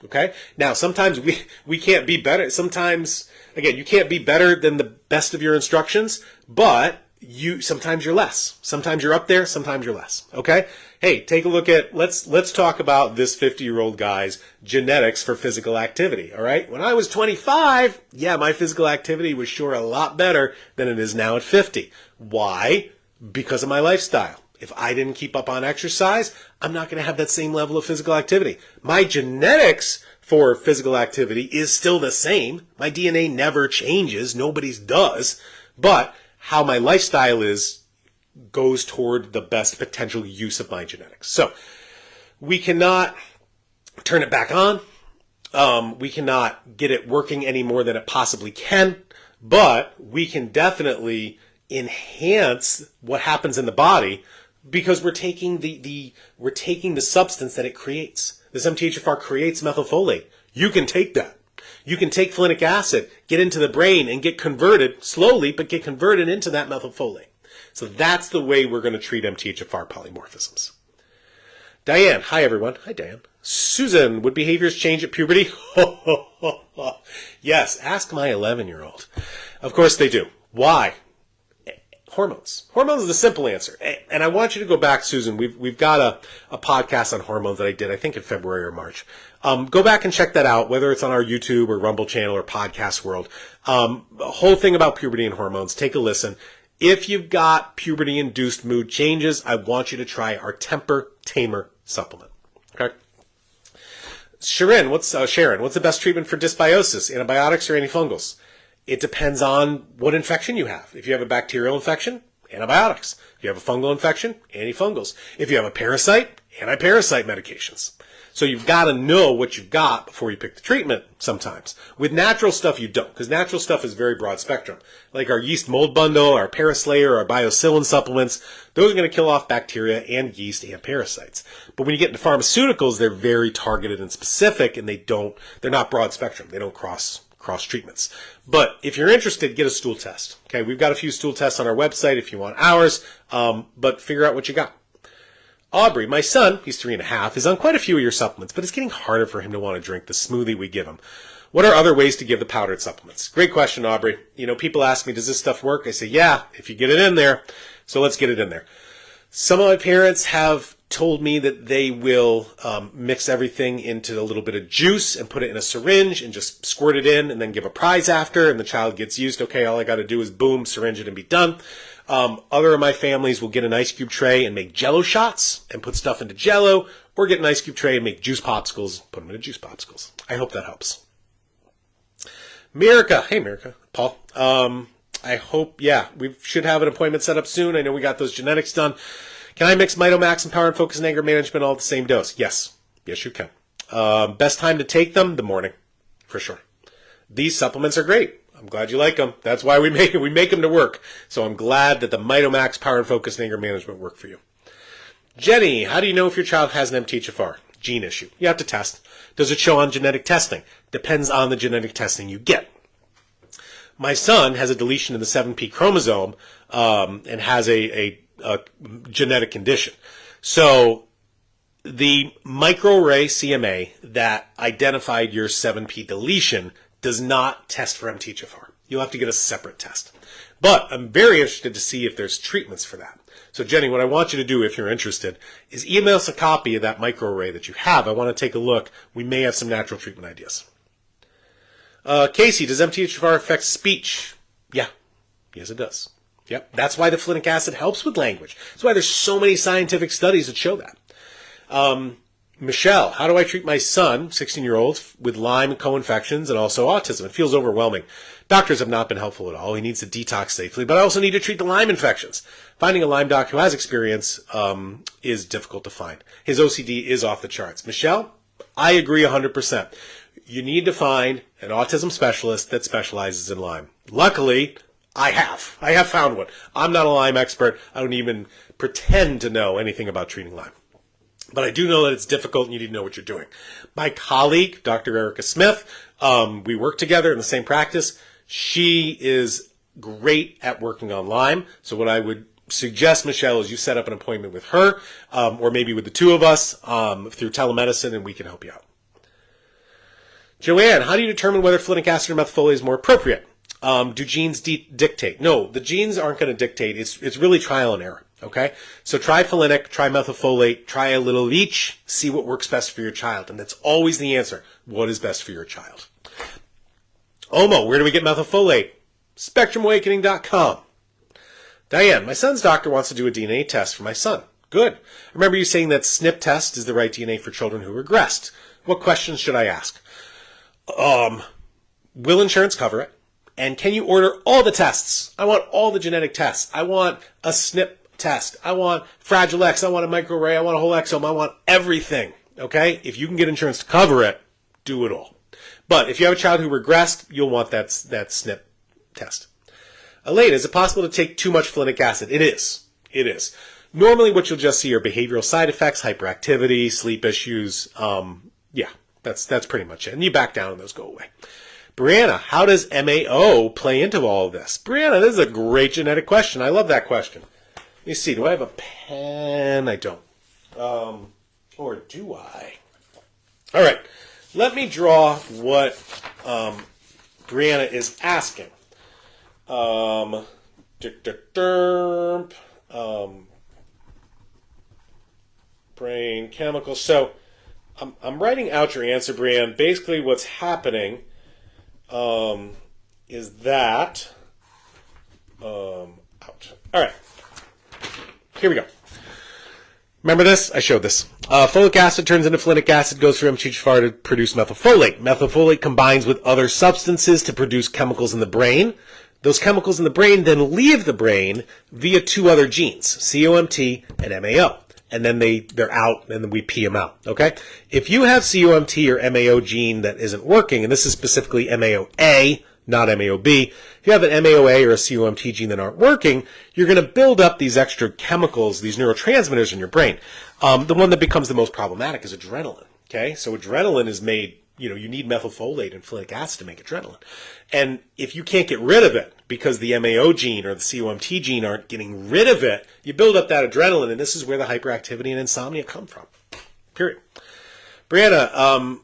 okay? Now, sometimes we can't be better. Sometimes, again, you can't be better than the best of your instructions, but sometimes you're less. Sometimes you're up there, sometimes you're less, okay? Hey, take a look at, let's talk about this 50-year-old guy's genetics for physical activity, all right? When I was 25, yeah, my physical activity was sure a lot better than it is now at 50. Why? Because of my lifestyle. If I didn't keep up on exercise, I'm not going to have that same level of physical activity. My genetics for physical activity is still the same. My DNA never changes. Nobody's does. But how my lifestyle goes toward the best potential use of my genetics. So we cannot turn it back on. We cannot get it working any more than it possibly can, but we can definitely enhance what happens in the body because we're taking the substance that it creates. This MTHFR creates methylfolate. You can take that. You can take folinic acid, get into the brain, and get converted slowly, but get converted into that methylfolate. So that's the way we're going to treat MTHFR polymorphisms. Diane, hi everyone. Hi Diane. Susan, would behaviors change at puberty? Yes, ask my 11-year-old. Of course they do. Why? Hormones. Hormones is the simple answer. And I want you to go back, Susan. We've got a podcast on hormones that I did, I think in February or March. Go back and check that out, whether it's on our YouTube or Rumble channel or Podcast World. The whole thing about puberty and hormones, take a listen. If you've got puberty-induced mood changes, I want you to try our Temper Tamer supplement. Okay? Sharon, what's the best treatment for dysbiosis? Antibiotics or antifungals? It depends on what infection you have. If you have a bacterial infection, antibiotics. If you have a fungal infection, antifungals. If you have a parasite, anti-parasite medications. So you've got to know what you've got before you pick the treatment sometimes. With natural stuff, you don't, because natural stuff is very broad spectrum. Like our yeast mold bundle, our Paraslayer, our Biocillin supplements, those are going to kill off bacteria and yeast and parasites. But when you get into pharmaceuticals, they're very targeted and specific, and they're not broad spectrum. They don't cross treatments. But if you're interested, get a stool test. Okay, we've got a few stool tests on our website if you want ours, but figure out what you got. Aubrey, my son, he's 3.5, is on quite a few of your supplements, but it's getting harder for him to want to drink the smoothie we give him. What are other ways to give the powdered supplements? Great question, Aubrey. People ask me, does this stuff work? I say, yeah, if you get it in there. So let's get it in there. Some of my parents have told me that they will mix everything into a little bit of juice and put it in a syringe and just squirt it in and then give a prize after, and the child gets used. Okay, all I got to do is boom, syringe it and be done. Other of my families will get an ice cube tray and make Jello shots and put stuff into Jello, or get an ice cube tray and make juice popsicles, put them into juice popsicles. I hope that helps. Mirica. Hey, Mirica. Paul. I hope, we should have an appointment set up soon. I know we got those genetics done. Can I mix Mitomax and Power and Focus and Anger Management all at the same dose? Yes. Yes, you can. Best time to take them? The morning, for sure. These supplements are great. I'm glad you like them. That's why we make them to work. So I'm glad that the Mitomax, Power and Focus, and Anger Management work for you. Jenny, how do you know if your child has an MTHFR? Gene issue. You have to test. Does it show on genetic testing? Depends on the genetic testing you get. My son has a deletion in the 7p chromosome and has a genetic condition. So the microarray CMA that identified your 7p deletion does not test for MTHFR. You'll have to get a separate test. But I'm very interested to see if there's treatments for that. So Jenny, what I want you to do, if you're interested, is email us a copy of that microarray that you have. I want to take a look. We may have some natural treatment ideas. Casey, does MTHFR affect speech? Yeah. Yes, it does. Yep. That's why the folinic acid helps with language. That's why there's so many scientific studies that show that. Michelle, how do I treat my son, 16-year-old, with Lyme co-infections and also autism? It feels overwhelming. Doctors have not been helpful at all. He needs to detox safely, but I also need to treat the Lyme infections. Finding a Lyme doc who has experience is difficult to find. His OCD is off the charts. Michelle, I agree 100%. You need to find an autism specialist that specializes in Lyme. Luckily, I have found one. I'm not a Lyme expert. I don't even pretend to know anything about treating Lyme. But I do know that it's difficult and you need to know what you're doing. My colleague, Dr. Erica Smith, we work together in the same practice. She is great at working on Lyme. So what I would suggest, Michelle, is you set up an appointment with her or maybe with the two of us through telemedicine, and we can help you out. Joanne, how do you determine whether folinic acid or methylfolate is more appropriate? Do genes dictate? No, the genes aren't going to dictate. It's really trial and error. Okay, so try folinic, try methylfolate, try a little of each, see what works best for your child. And that's always the answer. What is best for your child? Omo, where do we get methylfolate? SpectrumAwakening.com. Diane, my son's doctor wants to do a DNA test for my son. Good. I remember you saying that SNP test is the right DNA for children who regressed. What questions should I ask? Will insurance cover it? And can you order all the tests? I want all the genetic tests. I want a SNP test. I want Fragile X. I want a microarray. I want a whole exome. I want everything. Okay? If you can get insurance to cover it, do it all. But if you have a child who regressed, you'll want that SNP test. Elaine, is it possible to take too much folinic acid? It is. It is. Normally what you'll just see are behavioral side effects, hyperactivity, sleep issues. Yeah, that's pretty much it. And you back down and those go away. Brianna, how does MAO play into all of this? Brianna, this is a great genetic question. I love that question. Let me see. Do I have a pen? I don't. Or do I? All right. Let me draw what Brianna is asking. Brain chemicals. So I'm writing out your answer, Brianna. Basically, what's happening is that out. All right. Here we go. Remember this? I showed this. Folic acid turns into folinic acid, goes through MTHFR to produce methylfolate. Methylfolate combines with other substances to produce chemicals in the brain. Those chemicals in the brain then leave the brain via two other genes, COMT and MAO. And then they're out, and then we pee them out, okay? If you have COMT or MAO gene that isn't working, and this is specifically MAOA, not MAOB, if you have an MAOA or a COMT gene that aren't working, you're going to build up these extra chemicals, these neurotransmitters in your brain. The one that becomes the most problematic is adrenaline, okay? So adrenaline is made, you need methylfolate and folinic acid to make adrenaline. And if you can't get rid of it because the MAO gene or the COMT gene aren't getting rid of it, you build up that adrenaline, and this is where the hyperactivity and insomnia come from. Period. Brianna,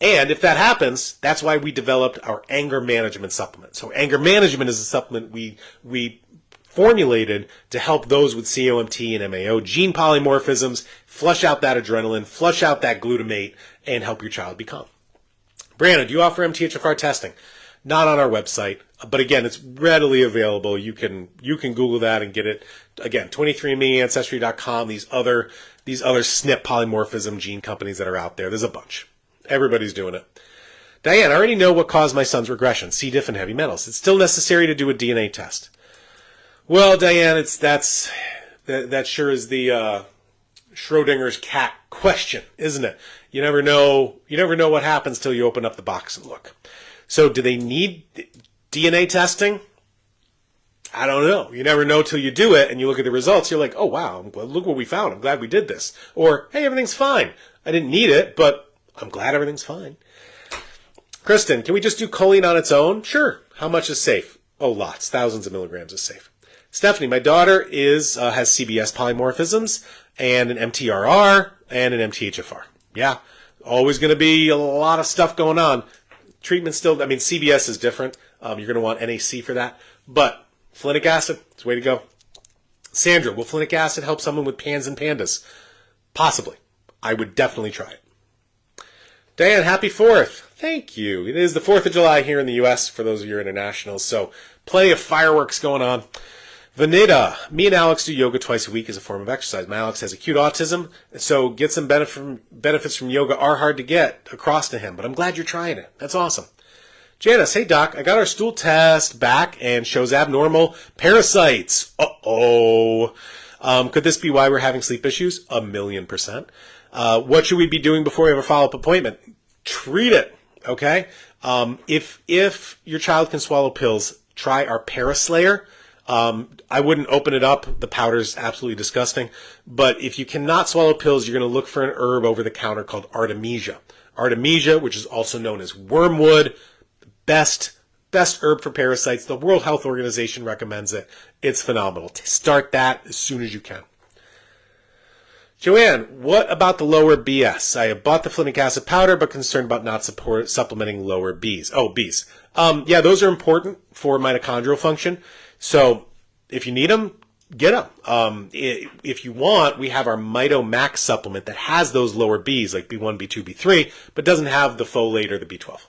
and if that happens, that's why we developed our anger management supplement. So anger management is a supplement we formulated to help those with COMT and MAO gene polymorphisms flush out that adrenaline, flush out that glutamate, and help your child be calm. Brianna, do you offer MTHFR testing? Not on our website, but again, it's readily available. You can Google that and get it. Again, 23andMe, Ancestry.com, these other SNP polymorphism gene companies that are out there. There's a bunch. Everybody's doing it. Diane, I already know what caused my son's regression, C. diff and heavy metals. It's still necessary to do a DNA test. Well, Diane, that sure is the Schrodinger's cat question, isn't it? You never know what happens till you open up the box and look. So do they need DNA testing? I don't know. You never know till you do it and you look at the results. You're like, oh, wow, look what we found. I'm glad we did this. Or, hey, everything's fine. I didn't need it, but I'm glad everything's fine. Kristen, can we just do choline on its own? Sure. How much is safe? Oh, lots. Thousands of milligrams is safe. Stephanie, my daughter has CBS polymorphisms and an MTRR and an MTHFR. Yeah, always going to be a lot of stuff going on. Treatment still, CBS is different. You're going to want NAC for that. But folinic acid, it's the way to go. Sandra, will folinic acid help someone with PANS and PANDAS? Possibly. I would definitely try it. Dan, happy 4th. Thank you. It is the 4th of July here in the U.S. for those of you internationals, so plenty of fireworks going on. Vanita, me and Alex do yoga twice a week as a form of exercise. My Alex has acute autism, so get some benefits from yoga are hard to get across to him, but I'm glad you're trying it. That's awesome. Janice, hey doc, I got our stool test back and shows abnormal parasites. Uh-oh. Could this be why we're having sleep issues? 1,000,000%. What should we be doing before we have a follow-up appointment? Treat it, okay? If your child can swallow pills, try our Paraslayer. I wouldn't open it up. The powder's absolutely disgusting. But if you cannot swallow pills, you're going to look for an herb over the counter called Artemisia. Artemisia, which is also known as wormwood, best herb for parasites. The World Health Organization recommends it. It's phenomenal. Start that as soon as you can. Joanne, what about the lower BS? I have bought the folinic acid powder, but concerned about not supplementing lower Bs. Oh, Bs. Yeah, those are important for mitochondrial function. So if you need them, get them. If you want, we have our Mito Max supplement that has those lower Bs, like B1, B2, B3, but doesn't have the folate or the B12.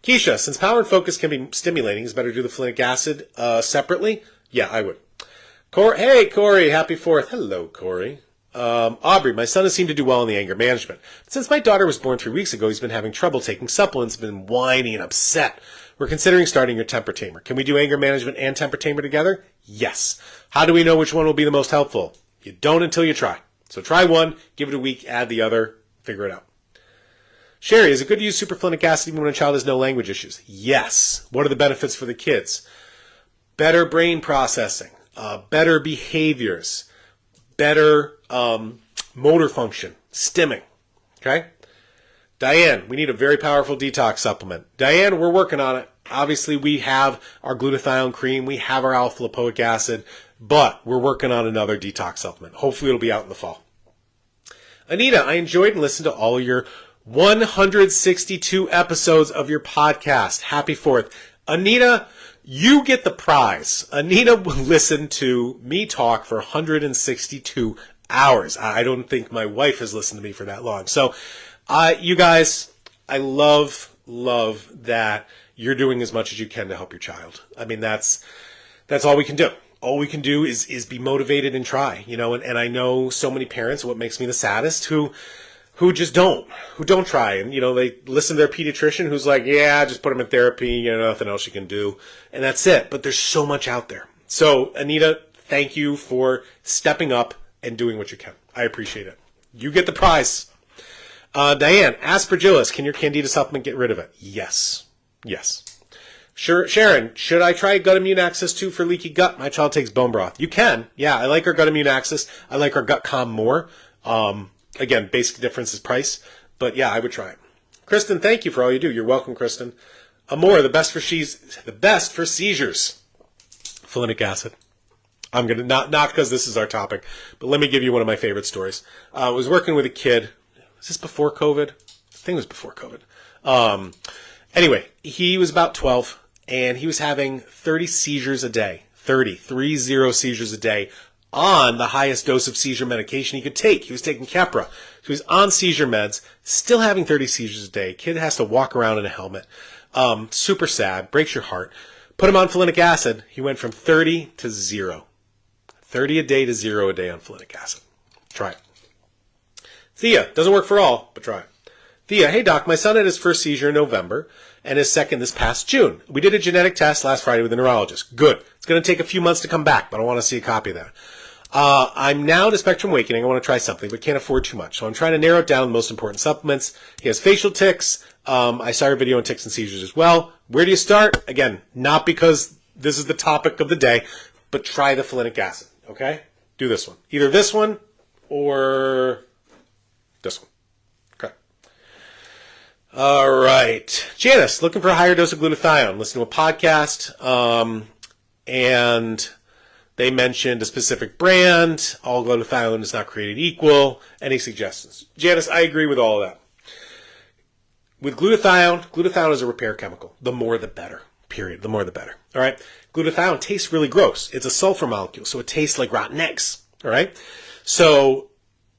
Keisha, since power and focus can be stimulating, is it better to do the folinic acid separately? Yeah, I would. Hey, Corey, happy 4th. Hello, Corey. Aubrey, my son has seemed to do well in the anger management. But since my daughter was born 3 weeks ago, he's been having trouble taking supplements, been whiny and upset. We're considering starting your temper tamer. Can we do anger management and temper tamer together? Yes. How do we know which one will be the most helpful? You don't until you try. So try one, give it a week, add the other, figure it out. Sherry, is it good to use superfolinic acid even when a child has no language issues? Yes. What are the benefits for the kids? Better brain processing, better behaviors, better motor function, stimming. Okay? Diane, we need a very powerful detox supplement. Diane, we're working on it. Obviously, we have our glutathione cream. We have our alpha-lipoic acid. But we're working on another detox supplement. Hopefully, it'll be out in the fall. Anita, I enjoyed and listened to all your 162 episodes of your podcast. Happy 4th. Anita, you get the prize. Anita will listen to me talk for 162 hours. I don't think my wife has listened to me for that long. So, you guys, I love that you're doing as much as you can to help your child. I mean, that's all we can do. All we can do is be motivated and try, and I know so many parents, what makes me the saddest, who just don't try. And, they listen to their pediatrician who's like, yeah, just put them in therapy, nothing else you can do. And that's it. But there's so much out there. So, Anita, thank you for stepping up and doing what you can. I appreciate it. You get the prize. Diane, aspergillus, can your candida supplement get rid of it? Yes. Sure, Sharon, should I try gut immune access too for leaky gut? My child takes bone broth. You can. Yeah, I like our gut immune access. I like our gut calm more. Again, basic difference is price, but yeah, I would try it. Kristen, thank you for all you do. You're welcome, Kristen. Amore, the best for seizures. Folinic acid. I'm gonna not because this is our topic, but let me give you one of my favorite stories. I was working with a kid. Was this before COVID? I think it was before COVID. Anyway, he was about 12, and he was having 30 seizures a day. 30 seizures a day on the highest dose of seizure medication he could take. He was taking Keppra. So he was on seizure meds, still having 30 seizures a day. Kid has to walk around in a helmet. Super sad. Breaks your heart. Put him on folinic acid. He went from 30 to 0. 30 a day to 0 a day on folinic acid. Try it. Thea, doesn't work for all, but try it. Thea, hey doc, my son had his first seizure in November and his second this past June. We did a genetic test last Friday with a neurologist. Good. It's going to take a few months to come back, but I want to see a copy of that. I'm now to Spectrum Awakening. I want to try something, but can't afford too much. So I'm trying to narrow it down the most important supplements. He has facial tics. I saw your video on tics and seizures as well. Where do you start? Again, not because this is the topic of the day, but try the folinic acid, okay? Do this one. Either this one or this one. Okay. All right. Janice, looking for a higher dose of glutathione. Listen to a podcast, and they mentioned a specific brand. All glutathione is not created equal. Any suggestions? Janice, I agree with all of that. With glutathione is a repair chemical. The more the better, period. The more the better. All right? Glutathione tastes really gross. It's a sulfur molecule, so it tastes like rotten eggs. All right? So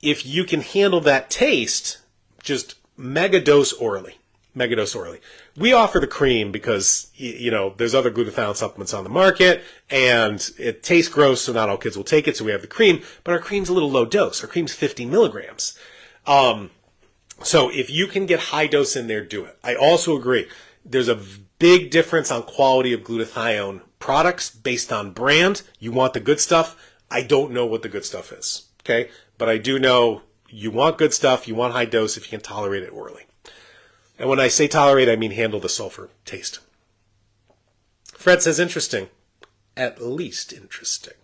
if you can handle that taste, just mega dose orally. megadose orally. We offer the cream because, there's other glutathione supplements on the market, and it tastes gross, so not all kids will take it, so we have the cream, but our cream's a little low dose. Our cream's 50 milligrams. So if you can get high dose in there, do it. I also agree. There's a big difference on quality of glutathione products based on brand. You want the good stuff. I don't know what the good stuff is, okay? But I do know you want good stuff. You want high dose if you can tolerate it orally. And when I say tolerate, I mean handle the sulfur taste. Fred says interesting. At least interesting.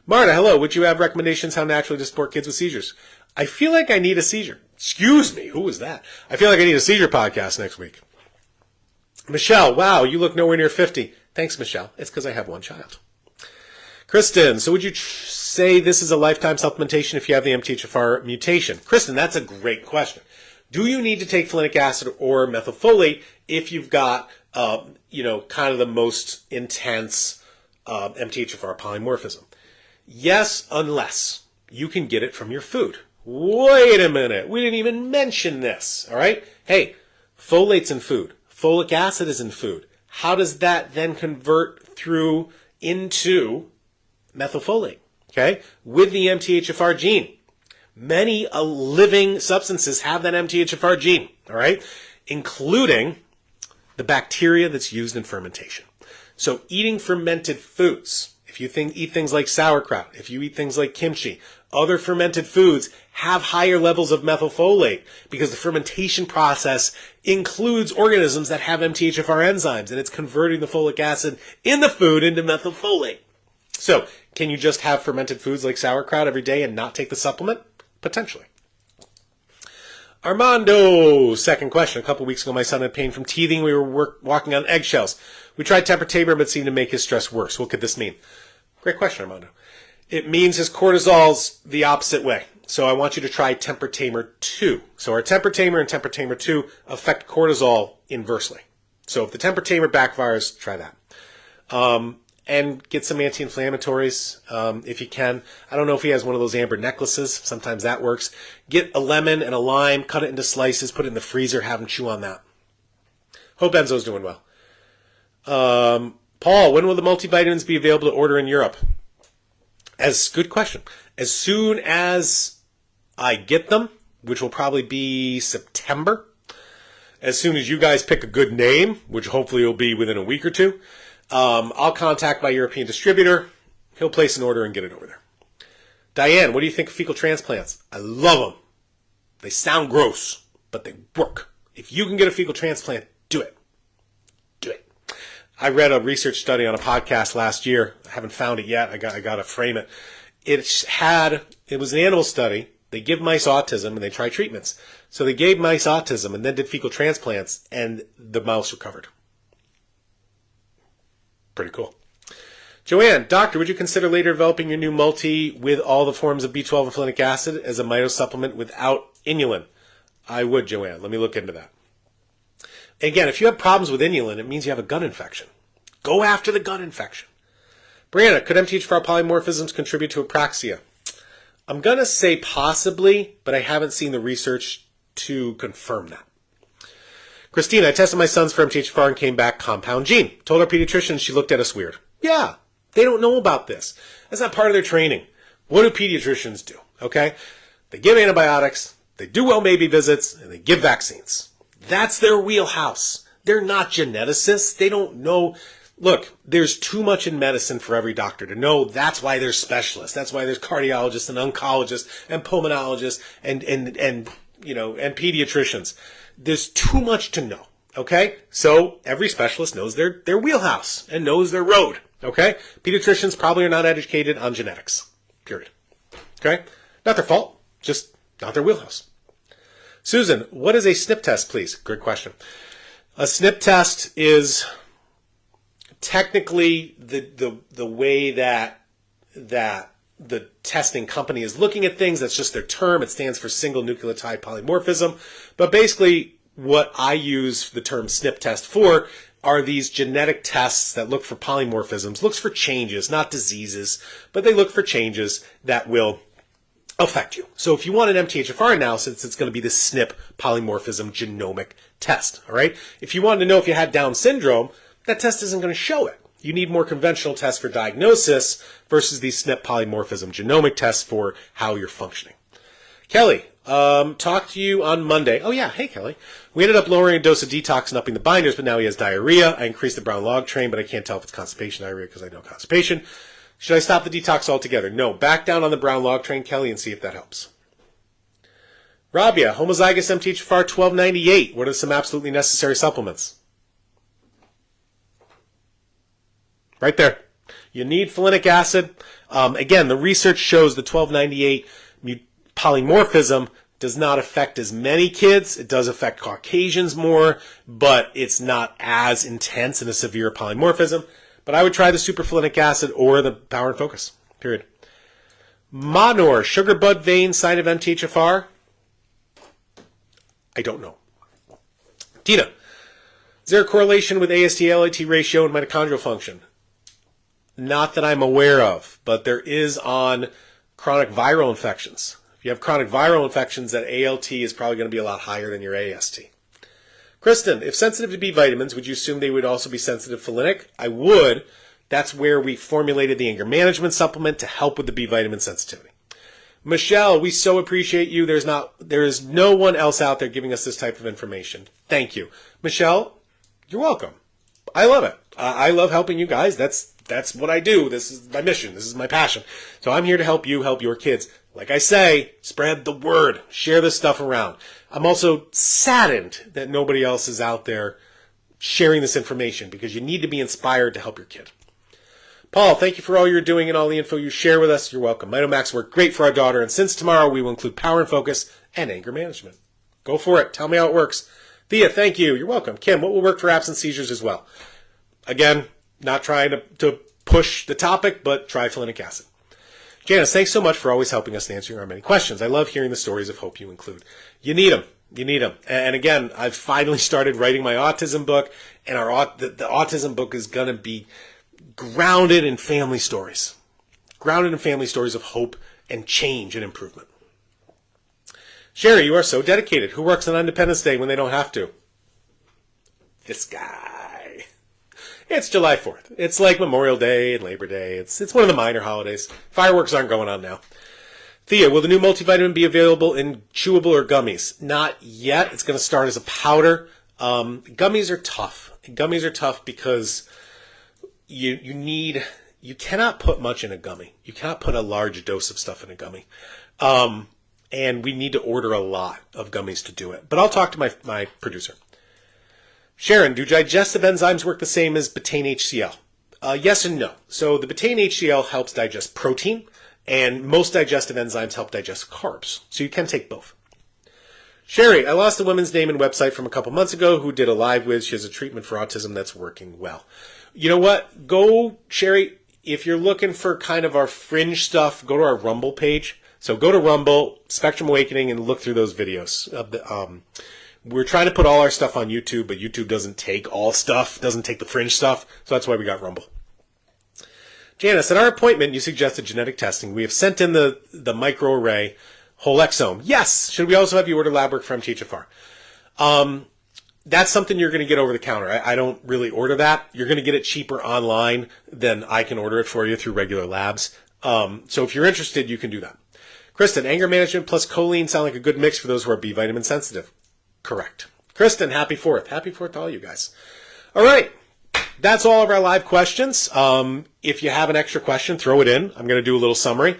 Marta, hello. Would you have recommendations how naturally to support kids with seizures? I feel like I need a seizure. Excuse me. Who was that? I feel like I need a seizure podcast next week. Michelle, wow, you look nowhere near 50. Thanks, Michelle. It's because I have one child. Kristen, so would you say this is a lifetime supplementation if you have the MTHFR mutation? Kristen, that's a great question. Do you need to take folinic acid or methylfolate if you've got, kind of the most intense MTHFR polymorphism? Yes, unless you can get it from your food. Wait a minute. We didn't even mention this. All right. Hey, folate's in food. Folic acid is in food. How does that then convert through into methylfolate? Okay. With the MTHFR gene. Many living substances have that MTHFR gene. All right. Including the bacteria that's used in fermentation. So eating fermented foods, if you eat things like sauerkraut, if you eat things like kimchi, other fermented foods have higher levels of methylfolate because the fermentation process includes organisms that have MTHFR enzymes, and it's converting the folic acid in the food into methylfolate. So can you just have fermented foods like sauerkraut every day and not take the supplement? Potentially. Armando, second question. A couple weeks ago, my son had pain from teething. We were walking on eggshells. We tried Temper-Taper, but it seemed to make his stress worse. What could this mean? Great question, Armando. It means his cortisol's the opposite way. So I want you to try Temper-Tamer 2. So our Temper-Tamer and Temper-Tamer 2 affect cortisol inversely. So if the Temper-Tamer backfires, try that. And get some anti-inflammatories if you can. I don't know if he has one of those amber necklaces. Sometimes that works. Get a lemon and a lime, cut it into slices, put it in the freezer, have him chew on that. Hope Enzo's doing well. Paul, when will the multivitamins be available to order in Europe? Good question. As soon as I get them, which will probably be September, as soon as you guys pick a good name, which hopefully will be within a week or two, I'll contact my European distributor. He'll place an order and get it over there. Diane, what do you think of fecal transplants? I love them. They sound gross, but they work. If you can get a fecal transplant, do it. Do it. I read a research study on a podcast last year. I haven't found it yet. I got to frame it. It was an animal study. They give mice autism and they try treatments. So they gave mice autism and then did fecal transplants, and the mouse recovered. Pretty cool. Joanne, doctor, would you consider later developing your new multi with all the forms of B12 and folinic acid as a mito supplement without inulin? I would, Joanne. Let me look into that. Again, if you have problems with inulin, it means you have a gut infection. Go after the gut infection. Brianna, could MTHFR polymorphisms contribute to apraxia? I'm going to say possibly, but I haven't seen the research to confirm that. Christina, I tested my sons for MTHFR and came back compound gene. Told our pediatrician, she looked at us weird. Yeah, they don't know about this. That's not part of their training. What do pediatricians do? Okay? They give antibiotics, they do well baby visits, and they give vaccines. That's their wheelhouse. They're not geneticists. They don't know. Look, there's too much in medicine for every doctor to know. That's why there's specialists. That's why there's cardiologists and oncologists and pulmonologists and pediatricians. There's too much to know. Okay? So every specialist knows their wheelhouse and knows their road. Okay? Pediatricians probably are not educated on genetics. Period. Okay? Not their fault. Just not their wheelhouse. Susan, what is a SNP test, please? Good question. A SNP test is technically the way that the testing company is looking at things. That's just their term. It stands for single nucleotide polymorphism. But basically, what I use the term SNP test for are these genetic tests that look for polymorphisms, looks for changes, not diseases, but they look for changes that will affect you. So if you want an MTHFR analysis, it's going to be the SNP polymorphism genomic test. All right. If you wanted to know if you had Down syndrome, that test isn't going to show it. You need more conventional tests for diagnosis versus these SNP polymorphism genomic tests for how you're functioning. Kelly, talked to you on Monday. Oh yeah, hey Kelly. We ended up lowering a dose of detox and upping the binders, but now he has diarrhea. I increased the brown log train, but I can't tell if it's constipation diarrhea because I know constipation. Should I stop the detox altogether? No. Back down on the brown log train, Kelly, and see if that helps. Rabia, homozygous MTHFR 1298. What are some absolutely necessary supplements? Right there. You need folinic acid. Again, the research shows the 1298 polymorphism does not affect as many kids. It does affect Caucasians more, but it's not as intense in a severe polymorphism. But I would try the superfolinic acid or the Power and Focus, period. Monor, sugar bud vein, sign of MTHFR? I don't know. Tina, is there a correlation with AST-ALT ratio and mitochondrial function? Not that I'm aware of, but there is on chronic viral infections. If you have chronic viral infections, that ALT is probably going to be a lot higher than your AST. Kristen, if sensitive to B vitamins, would you assume they would also be sensitive to folinic? I would. That's where we formulated the anger management supplement to help with the B vitamin sensitivity. Michelle, we so appreciate you. There is no one else out there giving us this type of information. Thank you. Michelle, you're welcome. I love it. I love helping you guys. That's what I do. This is my mission. This is my passion. So I'm here to help you help your kids. Like I say, spread the word. Share this stuff around. I'm also saddened that nobody else is out there sharing this information because you need to be inspired to help your kid. Paul, thank you for all you're doing and all the info you share with us. You're welcome. Mitomax worked great for our daughter, and since tomorrow, we will include Power and Focus and anger management. Go for it. Tell me how it works. Thea, thank you. You're welcome. Kim, what will work for absence seizures as well? Again, not trying to push the topic, but try folinic acid. Janice, thanks so much for always helping us and answering our many questions. I love hearing the stories of hope you include. You need them. You need them. And again, I've finally started writing my autism book, and the autism book is going to be grounded in family stories. Grounded in family stories of hope and change and improvement. Sherry, you are so dedicated. Who works on Independence Day when they don't have to? This guy. It's July 4th. It's like Memorial Day and Labor Day. It's one of the minor holidays. Fireworks aren't going on now. Thea, will the new multivitamin be available in chewable or gummies? Not yet. It's going to start as a powder. Gummies are tough. Gummies are tough because you cannot put much in a gummy. You cannot put a large dose of stuff in a gummy. And we need to order a lot of gummies to do it. But I'll talk to my producer. Sharon, do digestive enzymes work the same as betaine HCl? Yes and no. So the betaine HCl helps digest protein, and most digestive enzymes help digest carbs. So you can take both. Sherry, I lost a woman's name and website from a couple months ago who did a live with. She has a treatment for autism that's working well. You know what? Go, Sherry, if you're looking for kind of our fringe stuff, go to our Rumble page. So go to Rumble, Spectrum Awakening, and look through those videos. We're trying to put all our stuff on YouTube, but YouTube doesn't take all stuff, doesn't take the fringe stuff, so that's why we got Rumble. Janice, at our appointment, you suggested genetic testing. We have sent in the microarray whole exome. Yes! Should we also have you order lab work from MTHFR? That's something you're going to get over the counter. I don't really order that. You're going to get it cheaper online than I can order it for you through regular labs. So if you're interested, you can do that. Kristen, anger management plus choline sound like a good mix for those who are B vitamin sensitive. Correct. Kristen, happy 4th. Happy 4th to all you guys. All right. That's all of our live questions. If you have an extra question, throw it in. I'm going to do a little summary.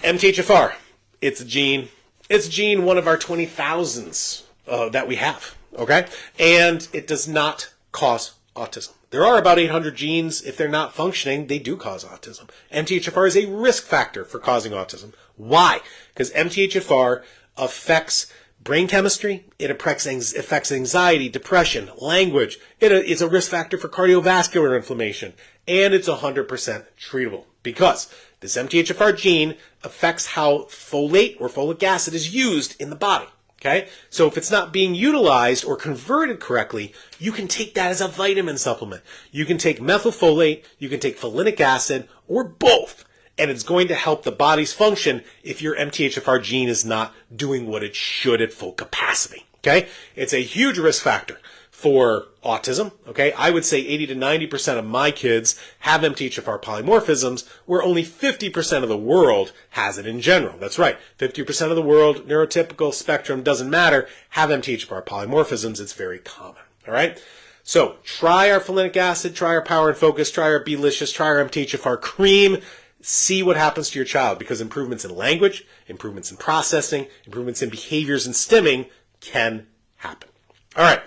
MTHFR. It's a gene. It's a gene, one of our 20,000s that we have. Okay? And it does not cause autism. There are about 800 genes. If they're not functioning, they do cause autism. MTHFR is a risk factor for causing autism. Why? Because MTHFR affects brain chemistry, it affects anxiety, depression, language. It's a risk factor for cardiovascular inflammation, and it's 100% treatable because this MTHFR gene affects how folate or folic acid is used in the body. Okay? So if it's not being utilized or converted correctly, you can take that as a vitamin supplement. You can take methylfolate, you can take folinic acid, or both, and it's going to help the body's function if your MTHFR gene is not doing what it should at full capacity. Okay? It's a huge risk factor for autism. Okay? I would say 80 to 90% of my kids have MTHFR polymorphisms, where only 50% of the world has it in general. That's right. 50% of the world, neurotypical spectrum, doesn't matter, have MTHFR polymorphisms. It's very common. All right? So try our folinic acid, try our Power and Focus, try our B-licious, try our MTHFR cream. See what happens to your child, because improvements in language, improvements in processing, improvements in behaviors and stimming can happen. All right.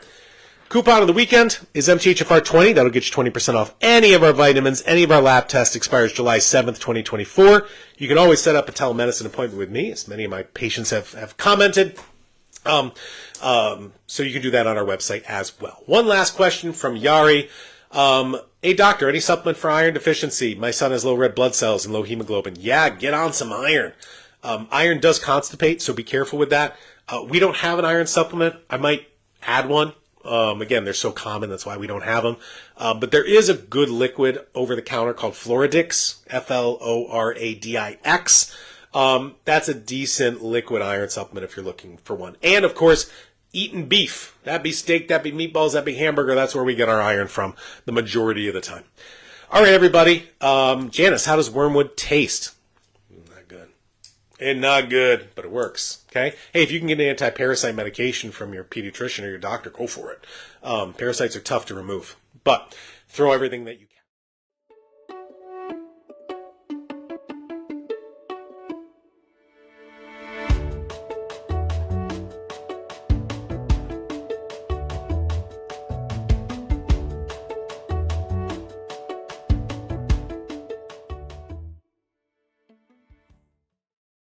Coupon of the weekend is MTHFR 20. That'll get you 20% off any of our vitamins, any of our lab tests. Expires July 7th, 2024. You can always set up a telemedicine appointment with me, as many of my patients have commented. So you can do that on our website as well. One last question from Yari. Hey doctor, any supplement for iron deficiency? My son has low red blood cells and low hemoglobin. Yeah, get on some iron. Iron does constipate, so be careful with that. We don't have an iron supplement. I might add one. Again, they're so common, that's why we don't have them. But there is a good liquid over the counter called Floradix, Floradix. That's a decent liquid iron supplement if you're looking for one. And of course, eating beef. That'd be steak, that'd be meatballs, that'd be hamburger. That's where we get our iron from the majority of the time. All right, everybody. Janice, how does wormwood taste? Not good. And not good, but it works. Okay. Hey, if you can get an anti-parasite medication from your pediatrician or your doctor, go for it. Parasites are tough to remove, but throw everything that you